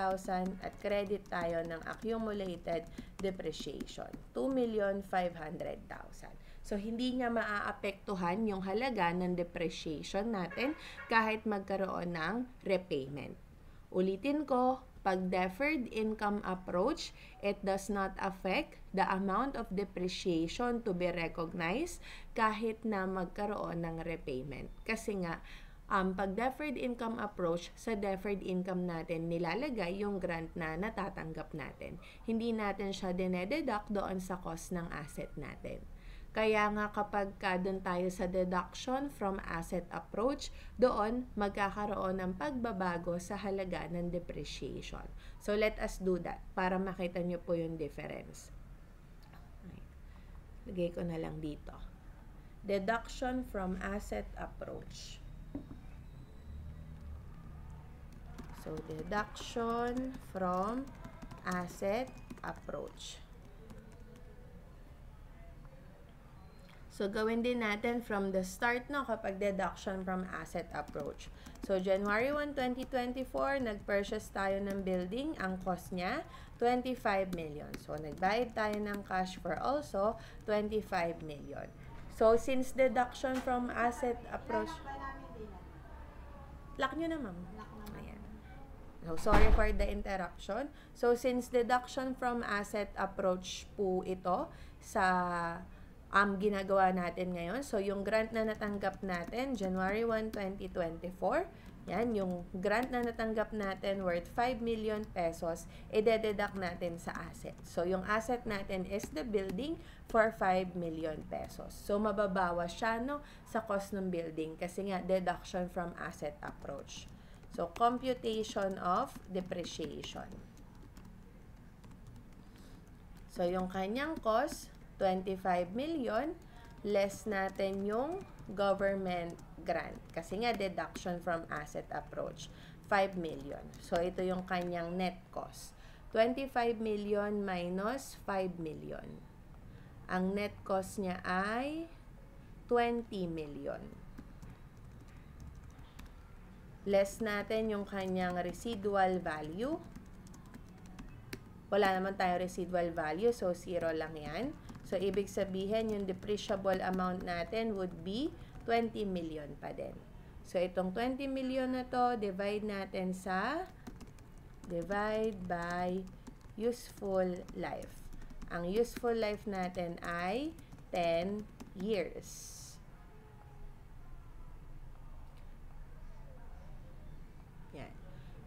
Speaker 1: at credit tayo ng accumulated depreciation, 2,500,000. So, hindi niya maaapektuhan yung halaga ng depreciation natin kahit magkaroon ng repayment. Ulitin ko, pag deferred income approach, it does not affect the amount of depreciation to be recognized kahit na magkaroon ng repayment. Kasi nga, pag deferred income approach, sa deferred income natin nilalagay yung grant na natatanggap natin. Hindi natin siya dinededuct doon sa cost ng asset natin. Kaya nga kapag doon tayo sa deduction from asset approach, doon magkakaroon ng pagbabago sa halaga ng depreciation. So let us do that para makita nyo po yung difference. Lagay ko na lang dito. Deduction from asset approach. So, deduction from asset approach. So, gawin din natin from the start, no, kapag deduction from asset approach. So, January 1, 2024, nag-purchase tayo ng building. Ang cost niya, 25 million. So, nagbayad tayo ng cash for also 25 million. So, since deduction from asset approach... Lock nyo na, ma'am. Ayan. So, sorry for the interruption. So, since deduction from asset approach po ito sa ginagawa natin ngayon. So, yung grant na natanggap natin, January 1, 2024, yan, yung grant na natanggap natin worth 5 million pesos, i-deduct natin sa asset. So, yung asset natin is the building for 5 million pesos. So, mababawas siya, no, sa cost ng building kasi nga, deduction from asset approach. So, computation of depreciation. So, yung kanyang cost, 25 million, less natin yung government grant. Kasi nga, deduction from asset approach, 5 million. So, ito yung kanyang net cost. 25 million minus 5 million. Ang net cost niya ay 20 million. Less natin yung kanyang residual value. Wala naman tayo residual value, so 0 lang yan. So, ibig sabihin, yung depreciable amount natin would be 20 million pa din. So, itong 20 million na to, divide by useful life. Ang useful life natin ay 10 years. Yan.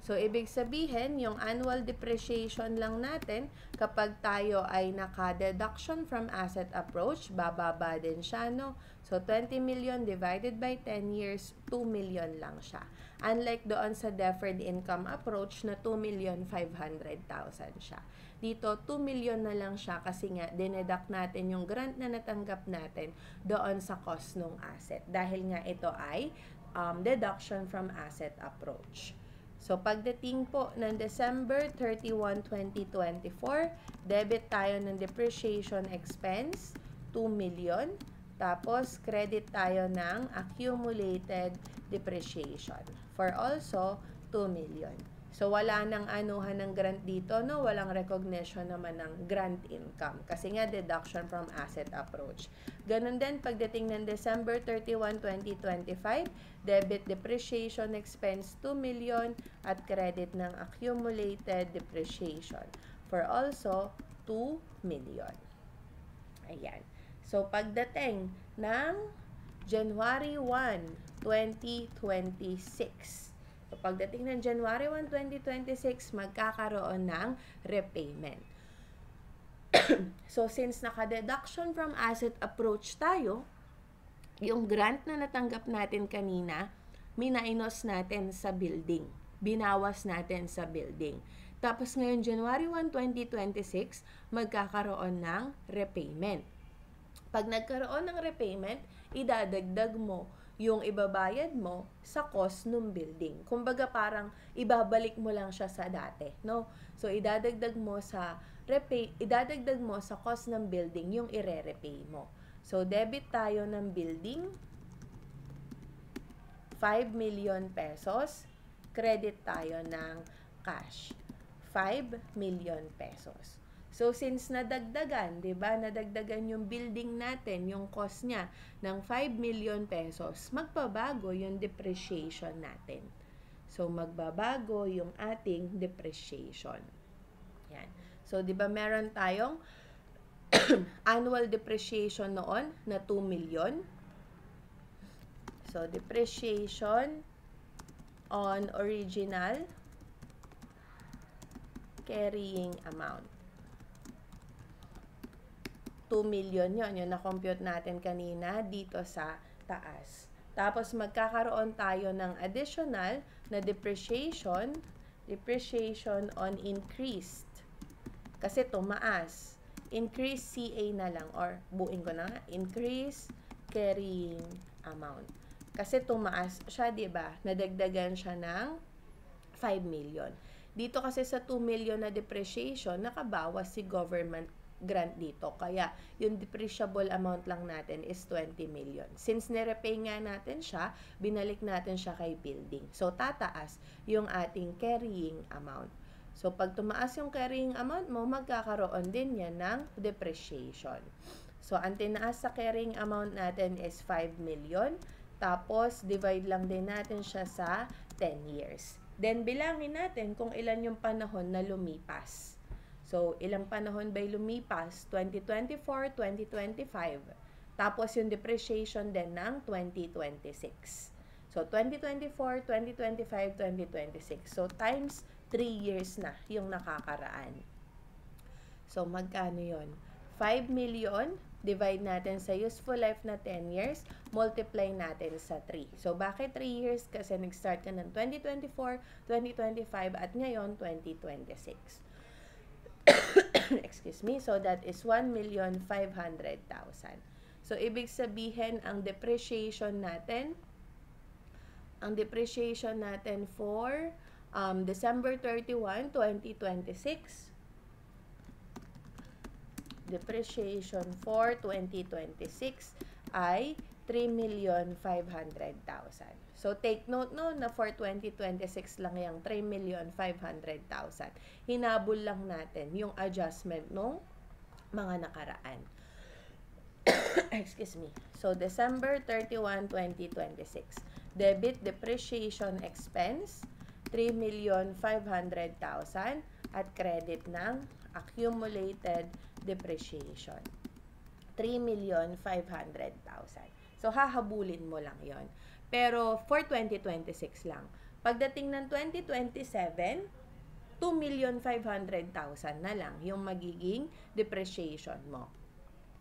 Speaker 1: So, ibig sabihin, yung annual depreciation lang natin, kapag tayo ay naka-deduction from asset approach, bababa din siya, no? So, 20 million divided by 10 years, 2 million lang siya. Unlike doon sa deferred income approach na 2,500,000 siya. Dito, 2 million na lang siya kasi nga, dineduct natin yung grant na natanggap natin doon sa cost ng asset. Dahil nga ito ay deduction from asset approach. So, pagdating po ng December 31, 2024, debit tayo ng depreciation expense, 2 million. Tapos, credit tayo ng accumulated depreciation for also 2 million. So, wala nang anuhan ng grant dito, no? Walang recognition naman ng grant income. Kasi nga, deduction from asset approach. Ganun din, pagdating ng December 31, 2025, debit depreciation expense 2 million at credit ng accumulated depreciation for also 2 million. Ayan. So, pagdating ng January 1, 2026, so, pagdating ng January 1, 2026, magkakaroon ng repayment. So, since naka-deduction from asset approach tayo, yung grant na natanggap natin kanina, minainos natin sa building. Binawas natin sa building. Tapos ngayon, January 1, 2026, magkakaroon ng repayment. Pag nagkaroon ng repayment, idadagdag mo yung ibabayad mo sa cost ng building. Kumbaga parang ibabalik mo lang siya sa dati, no? So idadagdag mo sa cost ng building yung ire-repay mo. So debit tayo ng building 5 million pesos, credit tayo ng cash 5 million pesos. So, since nadagdagan, diba, nadagdagan yung building natin, yung cost niya ng 5 million pesos, magbabago yung depreciation natin. So, magbabago yung ating depreciation. Yan. So, diba, meron tayong annual depreciation noon na 2 million. So, So, depreciation on original carrying amount. 2 million yon, yung na-compute natin kanina dito sa taas. Tapos, magkakaroon tayo ng additional na depreciation on increased. Kasi tumaas. Increase CA na lang, or buuin ko na, increase carrying amount. Kasi tumaas siya, di ba? Nadagdagan siya ng 5 million. Dito kasi sa 2 million na depreciation, nakabawas si government grant dito. Kaya, yung depreciable amount lang natin is 20 million. Since nirepay nga natin siya, binalik natin siya kay building. So, tataas yung ating carrying amount. So, pag tumaas yung carrying amount mo, magkakaroon din yan ng depreciation. So, ang tinaas sa carrying amount natin is 5 million. Tapos, divide lang din natin siya sa 10 years. Then, bilangin natin kung ilan yung panahon na lumipas. So, ilang panahon ba'y lumipas? 2024, 2025. Tapos, yung depreciation din ng 2026. So, 2024, 2025, 2026. So, times 3 years na yung nakakaraan. So, magkano yun? 5 million, divide natin sa useful life na 10 years, multiply natin sa 3. So, bakit 3 years? Kasi nag-start ka ng 2024, 2025, at ngayon, 2026. Excuse me. So, that is 1,500,000. So, ibig sabihin, ang depreciation natin for December 31, 2026, depreciation for 2026 ay 3,500,000. So, take note no, na for 2026 lang yung 3,500,000. Hinabol lang natin yung adjustment nung mga nakaraan. Excuse me. So, December 31, 2026. Debit depreciation expense, 3,500,000 at credit ng accumulated depreciation, 3,500,000. So, hahabulin mo lang yon. Pero, for 2026 lang. Pagdating ng 2027, 2,500,000 na lang yung magiging depreciation mo.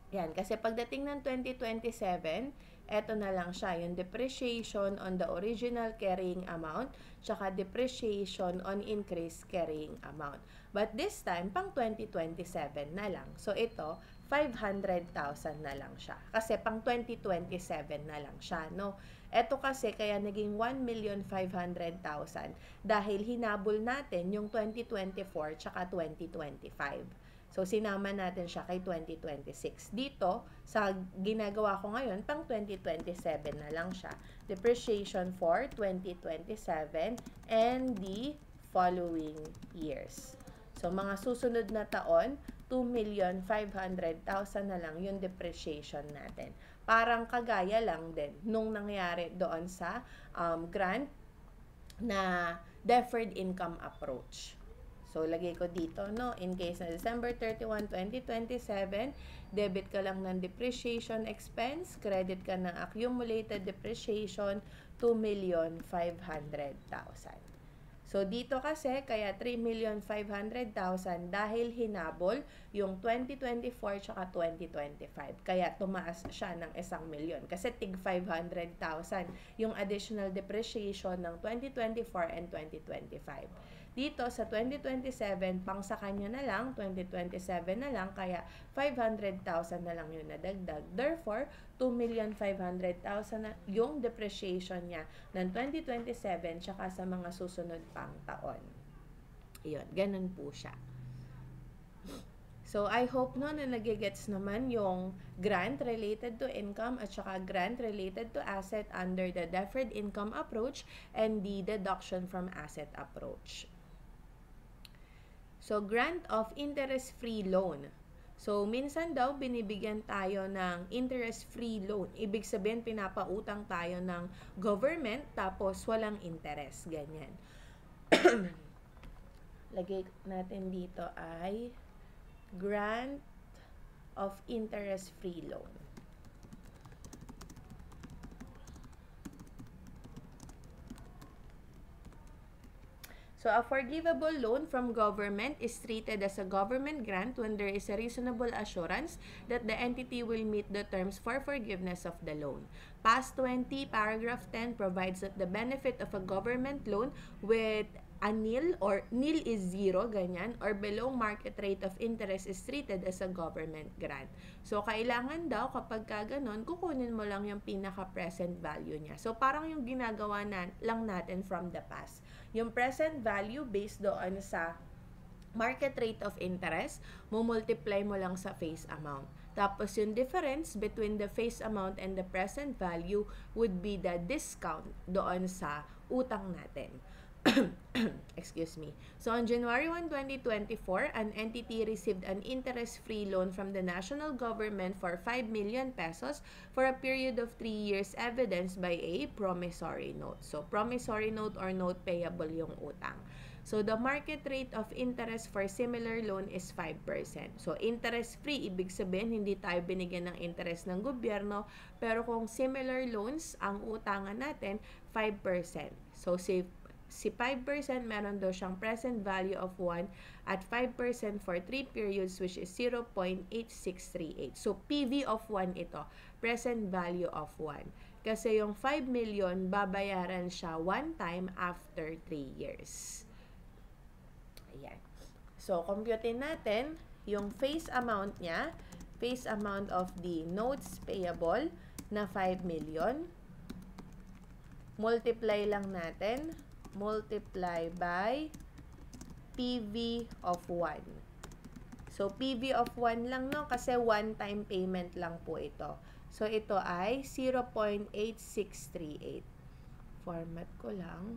Speaker 1: Yan. Kasi pagdating ng 2027, eto na lang siya. Yung depreciation on the original carrying amount, tsaka depreciation on increased carrying amount. But this time, pang 2027 na lang. So, ito, 500,000 na lang siya. Kasi pang 2027 na lang siya, no? Ito kasi kaya naging 1,500,000 dahil hinabol natin yung 2024 tsaka 2025. So, sinama natin siya kay 2026. Dito, sa ginagawa ko ngayon, pang 2027 na lang siya. Depreciation for 2027 and the following years. So, mga susunod na taon, 2,500,000 na lang yung depreciation natin. Parang kagaya lang din nung nangyari doon sa grant na deferred income approach. So, lagay ko dito, no? In case na December 31, 2027, debit ka lang ng depreciation expense, credit ka ng accumulated depreciation, 2,500,000. So, dito kasi, kaya 3,500,000 dahil hinabol yung 2024 tsaka 2025. Kaya tumaas siya ng 1,000,000. Kasi tig 500,000 yung additional depreciation ng 2024 and 2025. Dito sa 2027, pang sa kanya na lang, 2027 na lang, kaya 500,000 na lang yung nadagdag. Therefore, 2,500,000 na yung depreciation niya ng 2027 tsaka sa mga susunod pang taon. Iyon, ganun po siya. So, I hope no na nagigets naman yung grant related to income at saka grant related to asset under the deferred income approach and the deduction from asset approach. So, grant of interest-free loan. So, minsan daw binibigyan tayo ng interest-free loan. Ibig sabihin, pinapautang tayo ng government tapos walang interest. Ganyan. Lagay natin dito ay grant of interest-free loan. So, a forgivable loan from government is treated as a government grant when there is a reasonable assurance that the entity will meet the terms for forgiveness of the loan. Past 20, paragraph 10 provides that the benefit of a government loan with a nil or nil is zero, ganyan, or below market rate of interest is treated as a government grant. So, kailangan daw kapag ka ganon, kukunin mo lang yung pinaka-present value niya. So, parang yung ginagawa lang natin from the past. Yung present value based doon sa market rate of interest, multiply mo lang sa face amount. Tapos yung difference between the face amount and the present value would be the discount doon sa utang natin. Excuse me. So, on January 1, 2024, an entity received an interest-free loan from the national government for 5 million pesos for a period of 3 years evidenced by a promissory note. So, promissory note or note payable yung utang. So, the market rate of interest for similar loan is 5%. So, interest-free, ibig sabihin, hindi tayo binigyan ng interest ng gobyerno, pero kung similar loans, ang utangan natin, 5%. So, si 5%, meron daw siyang present value of 1 at 5% for 3 periods which is 0.8638. So, PV of 1 ito, present value of 1. Kasi yung 5 million, babayaran siya one time after 3 years. Ayan. So, computein natin yung face amount niya, face amount of the notes payable na 5 million. Multiply lang natin. Multiply by PV of 1. So, PV of 1 lang, no? Kasi one-time payment lang po ito. So, ito ay 0.8638. Format ko lang.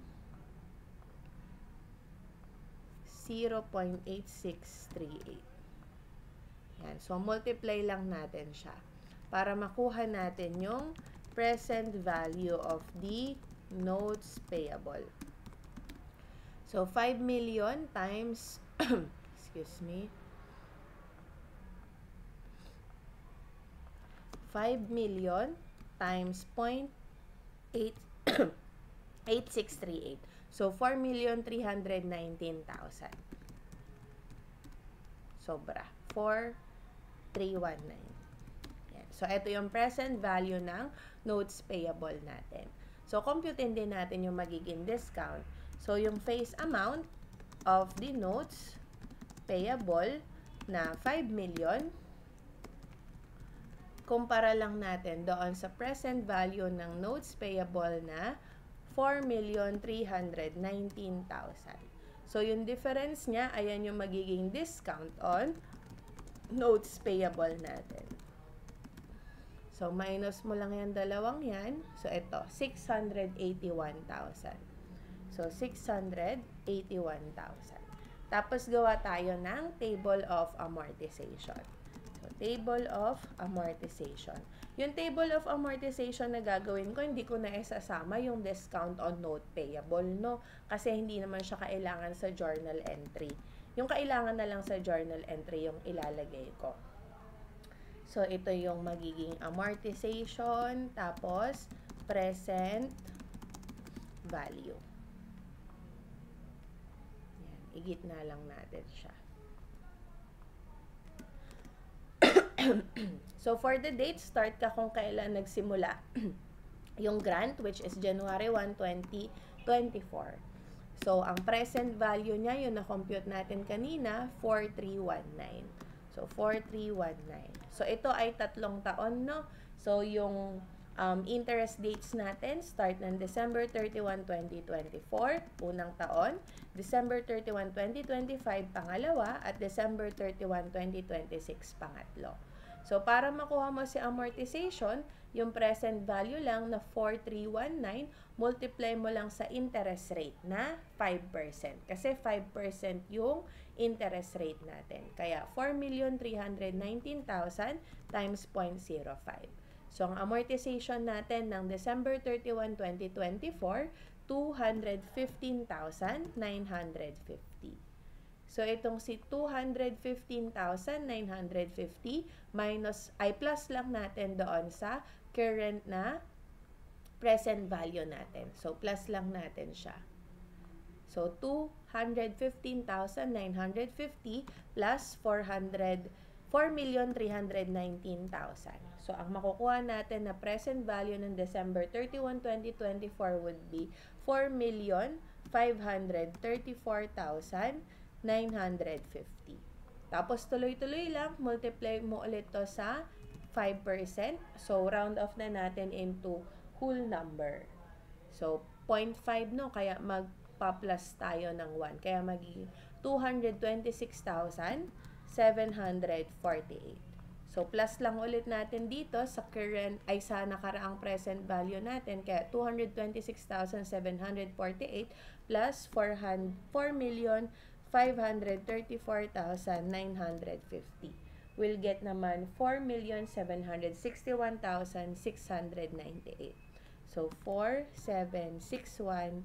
Speaker 1: 0.8638. Yan. So, multiply lang natin siya para makuha natin yung present value of the notes payable. So, 5 million times, excuse me, 5 million times 0.8638. So, 4,319,000. Sobra. 4,319. Yan. So, ito yung present value ng notes payable natin. So, computein din natin yung magiging discount. So, yung face amount of the notes payable na 5 million, kumpara lang natin doon sa present value ng notes payable na 4,319,000. So, yung difference niya, ayan yung magiging discount on notes payable natin. So, minus mo lang yan dalawang yan. So, ito, 681,000. So, 681,000. Tapos, gawa tayo ng table of amortization. So, table of amortization. Yung table of amortization na gagawin ko, hindi ko na isasama yung discount on note payable, no? Kasi hindi naman siya kailangan sa journal entry. Yung kailangan na lang sa journal entry yung ilalagay ko. So, ito yung magiging amortization, tapos present value. Igitna lang natin siya. So, for the date, start ka kung kailan nagsimula yung grant, which is January 1, 2024. So, ang present value niya, yun na-compute natin kanina, 4,319. So, 4,319. So, ito ay 3 taon, no? So, yung interest dates natin, start ng December 31, 2024, unang taon, December 31, 2025, pangalawa, at December 31, 2026, pangatlo. So, para makuha mo si amortization, yung present value lang na 4,319, multiply mo lang sa interest rate na 5%. Kasi 5% yung interest rate natin. Kaya, 4,319,000 times 0.05. So, ang amortization natin ng December 31, 2024, 215,950. So, itong si 215,950 minus, plus lang natin doon sa current na present value natin. So, plus lang natin siya. So, 215,950 plus 4,319,000. So, ang makukuha natin na present value ng December 31, 2024 would be 4,534,950. Tapos, tuloy-tuloy lang, multiply mo ulit to sa 5%. So, round off na natin into whole number. So, 0.5 no, kaya magpa-plus tayo ng 1. Kaya magiging 226,748. So, plus lang ulit natin dito sa current, ay sa nakaraang present value natin. Kaya 226,748 plus 4,534,950. We'll get naman 4,761,698. So, 4,761,698.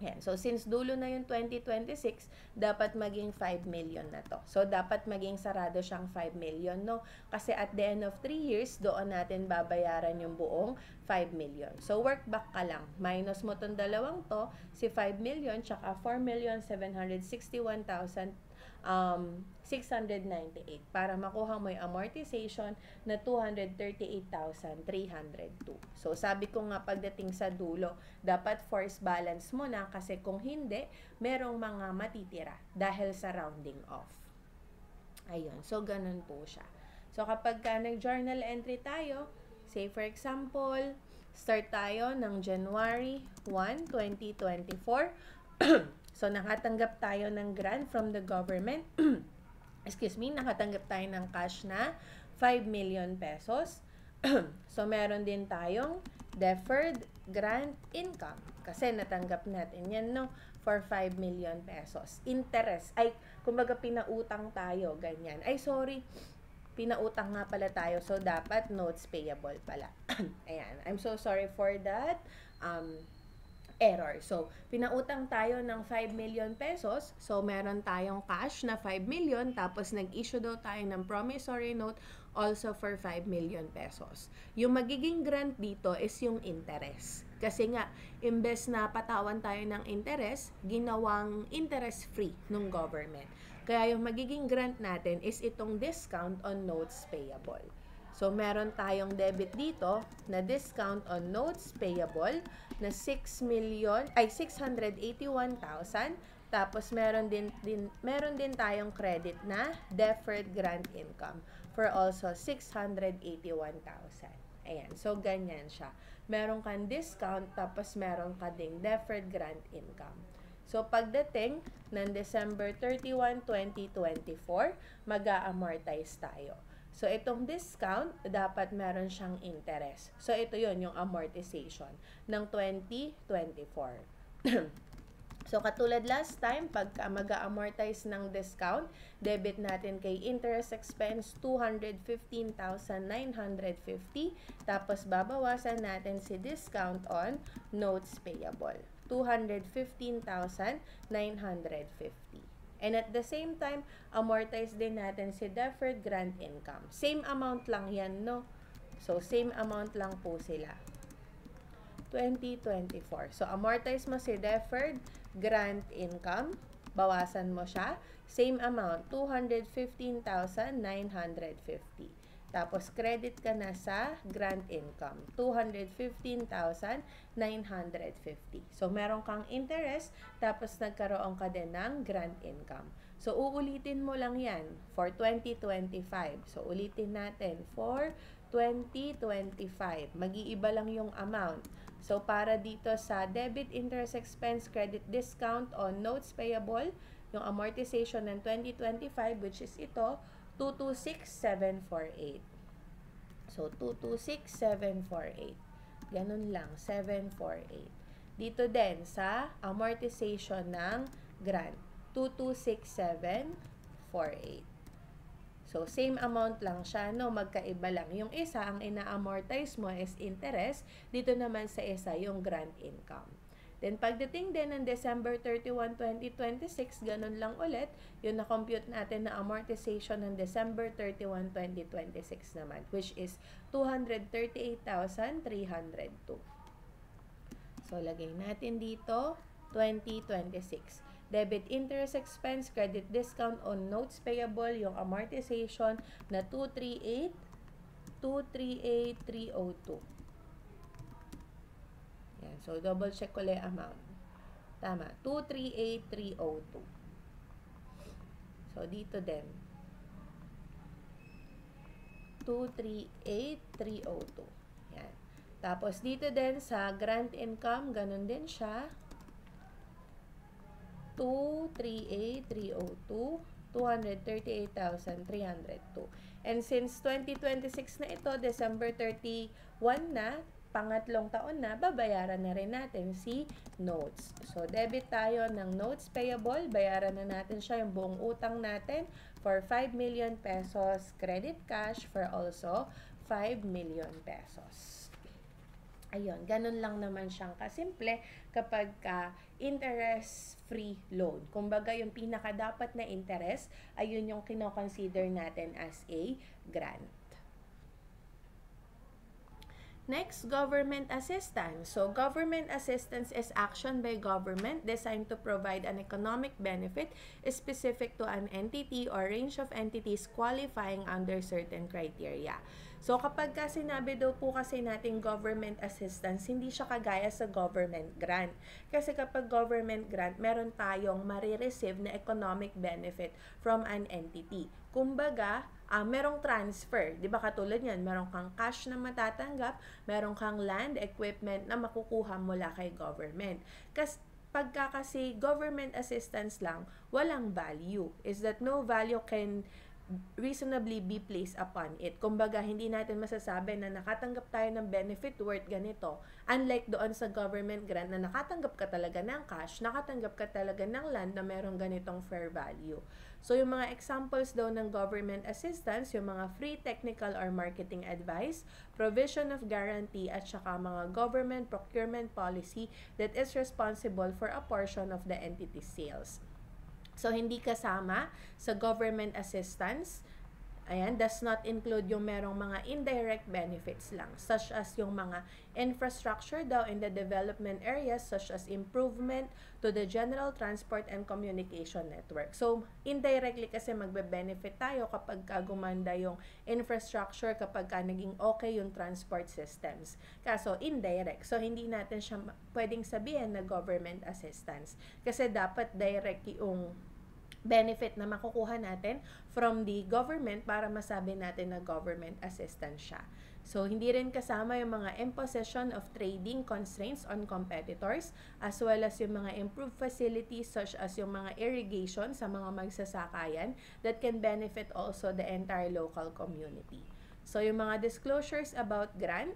Speaker 1: Yan. So, since dulo na yung 2026, dapat maging 5 million na to. So, dapat maging sarado siyang 5 million, no? Kasi at the end of 3 years, doon natin babayaran yung buong 5 million. So, work back ka lang. Minus mo tong dalawang to, si 5 million, tsaka 4,761,698 para makuha mo yung amortization na 238,302. So, sabi ko nga pagdating sa dulo, dapat force balance mo na kasi kung hindi, merong mga matitira dahil sa rounding off. Ayun. So, ganun po siya. So, kapag nag-journal entry tayo, say for example, start tayo ng January 1, 2024. So, nakatanggap tayo ng grant from the government. Excuse me, nakatanggap tayo ng cash na 5 million pesos. So, meron din tayong deferred grant income. Kasi natanggap natin yan, no? For 5 million pesos. Interest. Ay, kumbaga pinautang tayo, ganyan. Ay, sorry. Pinautang nga pala tayo. So, dapat notes payable pala. Ayan. I'm so sorry for that. Error. So, pinautang tayo ng 5 million pesos. So, meron tayong cash na 5 million. Tapos, nag-issue daw tayo ng promissory note also for 5 million pesos. Yung magiging grant dito is yung interest. Kasi nga, imbes na patawan tayo ng interest, ginawang interest-free ng government. Kaya yung magiging grant natin is itong discount on notes payable. So, meron tayong debit dito na discount on notes payable na 681,000. Tapos, meron din tayong credit na deferred grant income for also 681,000. Ayan. So, ganyan siya. Meron kang discount, tapos meron ka ding deferred grant income. So, pagdating ng December 31, 2024, mag-a-amortize tayo. So, itong discount, dapat meron siyang interest. So, ito yon yung amortization ng 2024. So, katulad last time, pagka mag-a-amortize ng discount, debit natin kay interest expense 215,950. Tapos, babawasan natin si discount on notes payable. 215,950. And at the same time, amortize din natin si deferred grant income. Same amount lang yan, no? So, same amount lang po sila. 2024. So, amortize mo si deferred grant income. Bawasan mo siya. Same amount, 215,950. Tapos, credit ka na sa grant income, 215,950. So, meron kang interest, tapos nagkaroon ka din ng grant income. So, uulitin mo lang yan for 2025. So, ulitin natin for 2025. Mag-iiba lang yung amount. So, para dito sa debit, interest expense, credit discount on notes payable, yung amortization ng 2025, which is ito, 226,748. So, 226,748. Ganun lang, 748. Dito din sa amortization ng grant, 226,748. So, same amount lang siya, no? Magkaiba lang. Yung isa, ang ina-amortize mo is interest. Dito naman sa isa, yung grant income. Then, pagdating din ng December 31, 2026, ganun lang ulit. Yung na-compute natin na amortization ng December 31, 2026 naman, which is 238,302. So, lagay natin dito, 2026. Debit interest expense, credit discount on notes payable, yung amortization na 238,302. Yan. So, double check ko lang amount. Tama. 238,302. So, dito din. 238,302. Yan. Tapos, dito din sa grant income, ganun din siya. 238,302. 238,302. And since 2026 na ito, December 31 na, pangatlong taon na, babayaran na rin natin si notes. So, debit tayo ng notes payable. Bayaran na natin siya yung buong utang natin for 5 million pesos. Credit cash for also 5 million pesos. Ayun, ganun lang naman siyang kasimple kapag interest-free loan. Kumbaga, yung pinaka-dapat na interest, ayun yung kino-consider natin as a grant. Next, government assistance. So, government assistance is action by government designed to provide an economic benefit specific to an entity or range of entities qualifying under certain criteria. So, kapag sinabi daw po kasi natin government assistance, hindi siya kagaya sa government grant. Kasi kapag government grant, meron tayong marireceive na economic benefit from an entity. Kumbaga, merong transfer. Di ba katulad yan, meron kang cash na matatanggap, meron kang land, equipment na makukuha mula kay government. Pagka kasi government assistance lang, walang value. Is that no value can reasonably be placed upon it. Kumbaga, hindi natin masasabi na nakatanggap tayo ng benefit worth ganito. Unlike doon sa government grant na nakatanggap ka talaga ng cash, nakatanggap ka talaga ng land na merong ganitong fair value. So, yung mga examples daw ng government assistance, yung mga free technical or marketing advice, provision of guarantee, at saka mga government procurement policy that is responsible for a portion of the entity's sales. So, hindi kasama sa government assistance. Ayan, does not include yung merong mga indirect benefits lang, such as yung mga infrastructure daw in the development areas, such as improvement to the general transport and communication network. So, indirectly kasi magbe-benefit tayo kapag gumanda yung infrastructure, kapag naging okay yung transport systems. Kaso, indirect. So, hindi natin siya pwedeng sabihin na government assistance. Kasi dapat direct yung benefit na makukuha natin from the government para masabi natin na government assistance siya. So, hindi rin kasama yung mga imposition of trading constraints on competitors, as well as yung mga improved facilities such as yung mga irrigation sa mga magsasakayan that can benefit also the entire local community. So, yung mga disclosures about grant,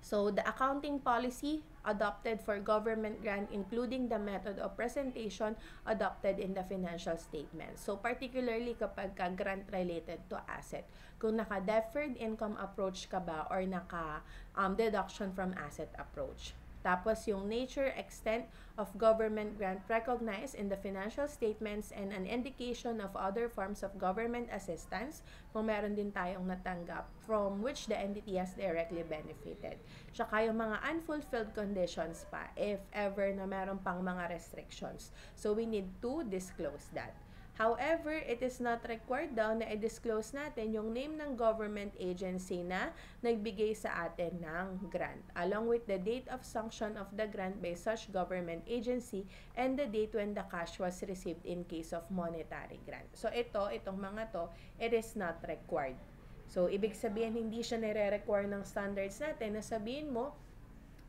Speaker 1: so, the accounting policy adopted for government grant, including the method of presentation adopted in the financial statement. So, particularly kapag grant related to asset. Kung naka-deferred income approach ka ba or naka-deduction from asset approach. Tapos, yung nature, extent of government grant recognized in the financial statements and an indication of other forms of government assistance kung meron din tayong natanggap from which the entity has directly benefited. Tsaka yung mga unfulfilled conditions pa if ever na meron pang mga restrictions. So, we need to disclose that. However, it is not required daw na i-disclose natin yung name ng government agency na nagbigay sa atin ng grant, along with the date of sanction of the grant by such government agency and the date when the cash was received in case of monetary grant. So, itong mga to, it is not required. So, ibig sabihin, hindi siya nire-require ng standards natin na sabihin mo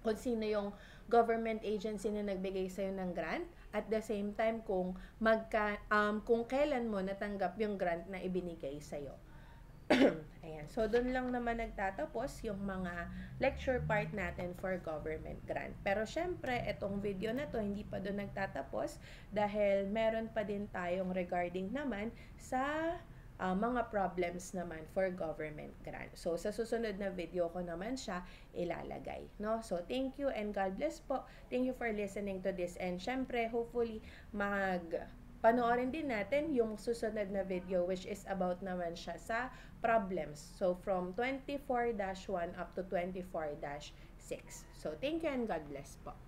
Speaker 1: kung sino yung government agency na nagbigay sa'yo ng grant, at the same time kung kailan mo natanggap yung grant na ibinigay sa'yo. Ayan. So, doon lang naman nagtatapos yung mga lecture part natin for government grant. Pero, syempre, itong video na to hindi pa doon nagtatapos dahil meron pa din tayong regarding naman sa mga problems naman for government grant. So, sa susunod na video ko naman siya ilalagay. No? So, thank you and God bless po. Thank you for listening to this. And syempre, hopefully, panoorin din natin yung susunod na video which is about naman siya sa problems. So, from 24-1 up to 24-15. So, thank you and God bless po.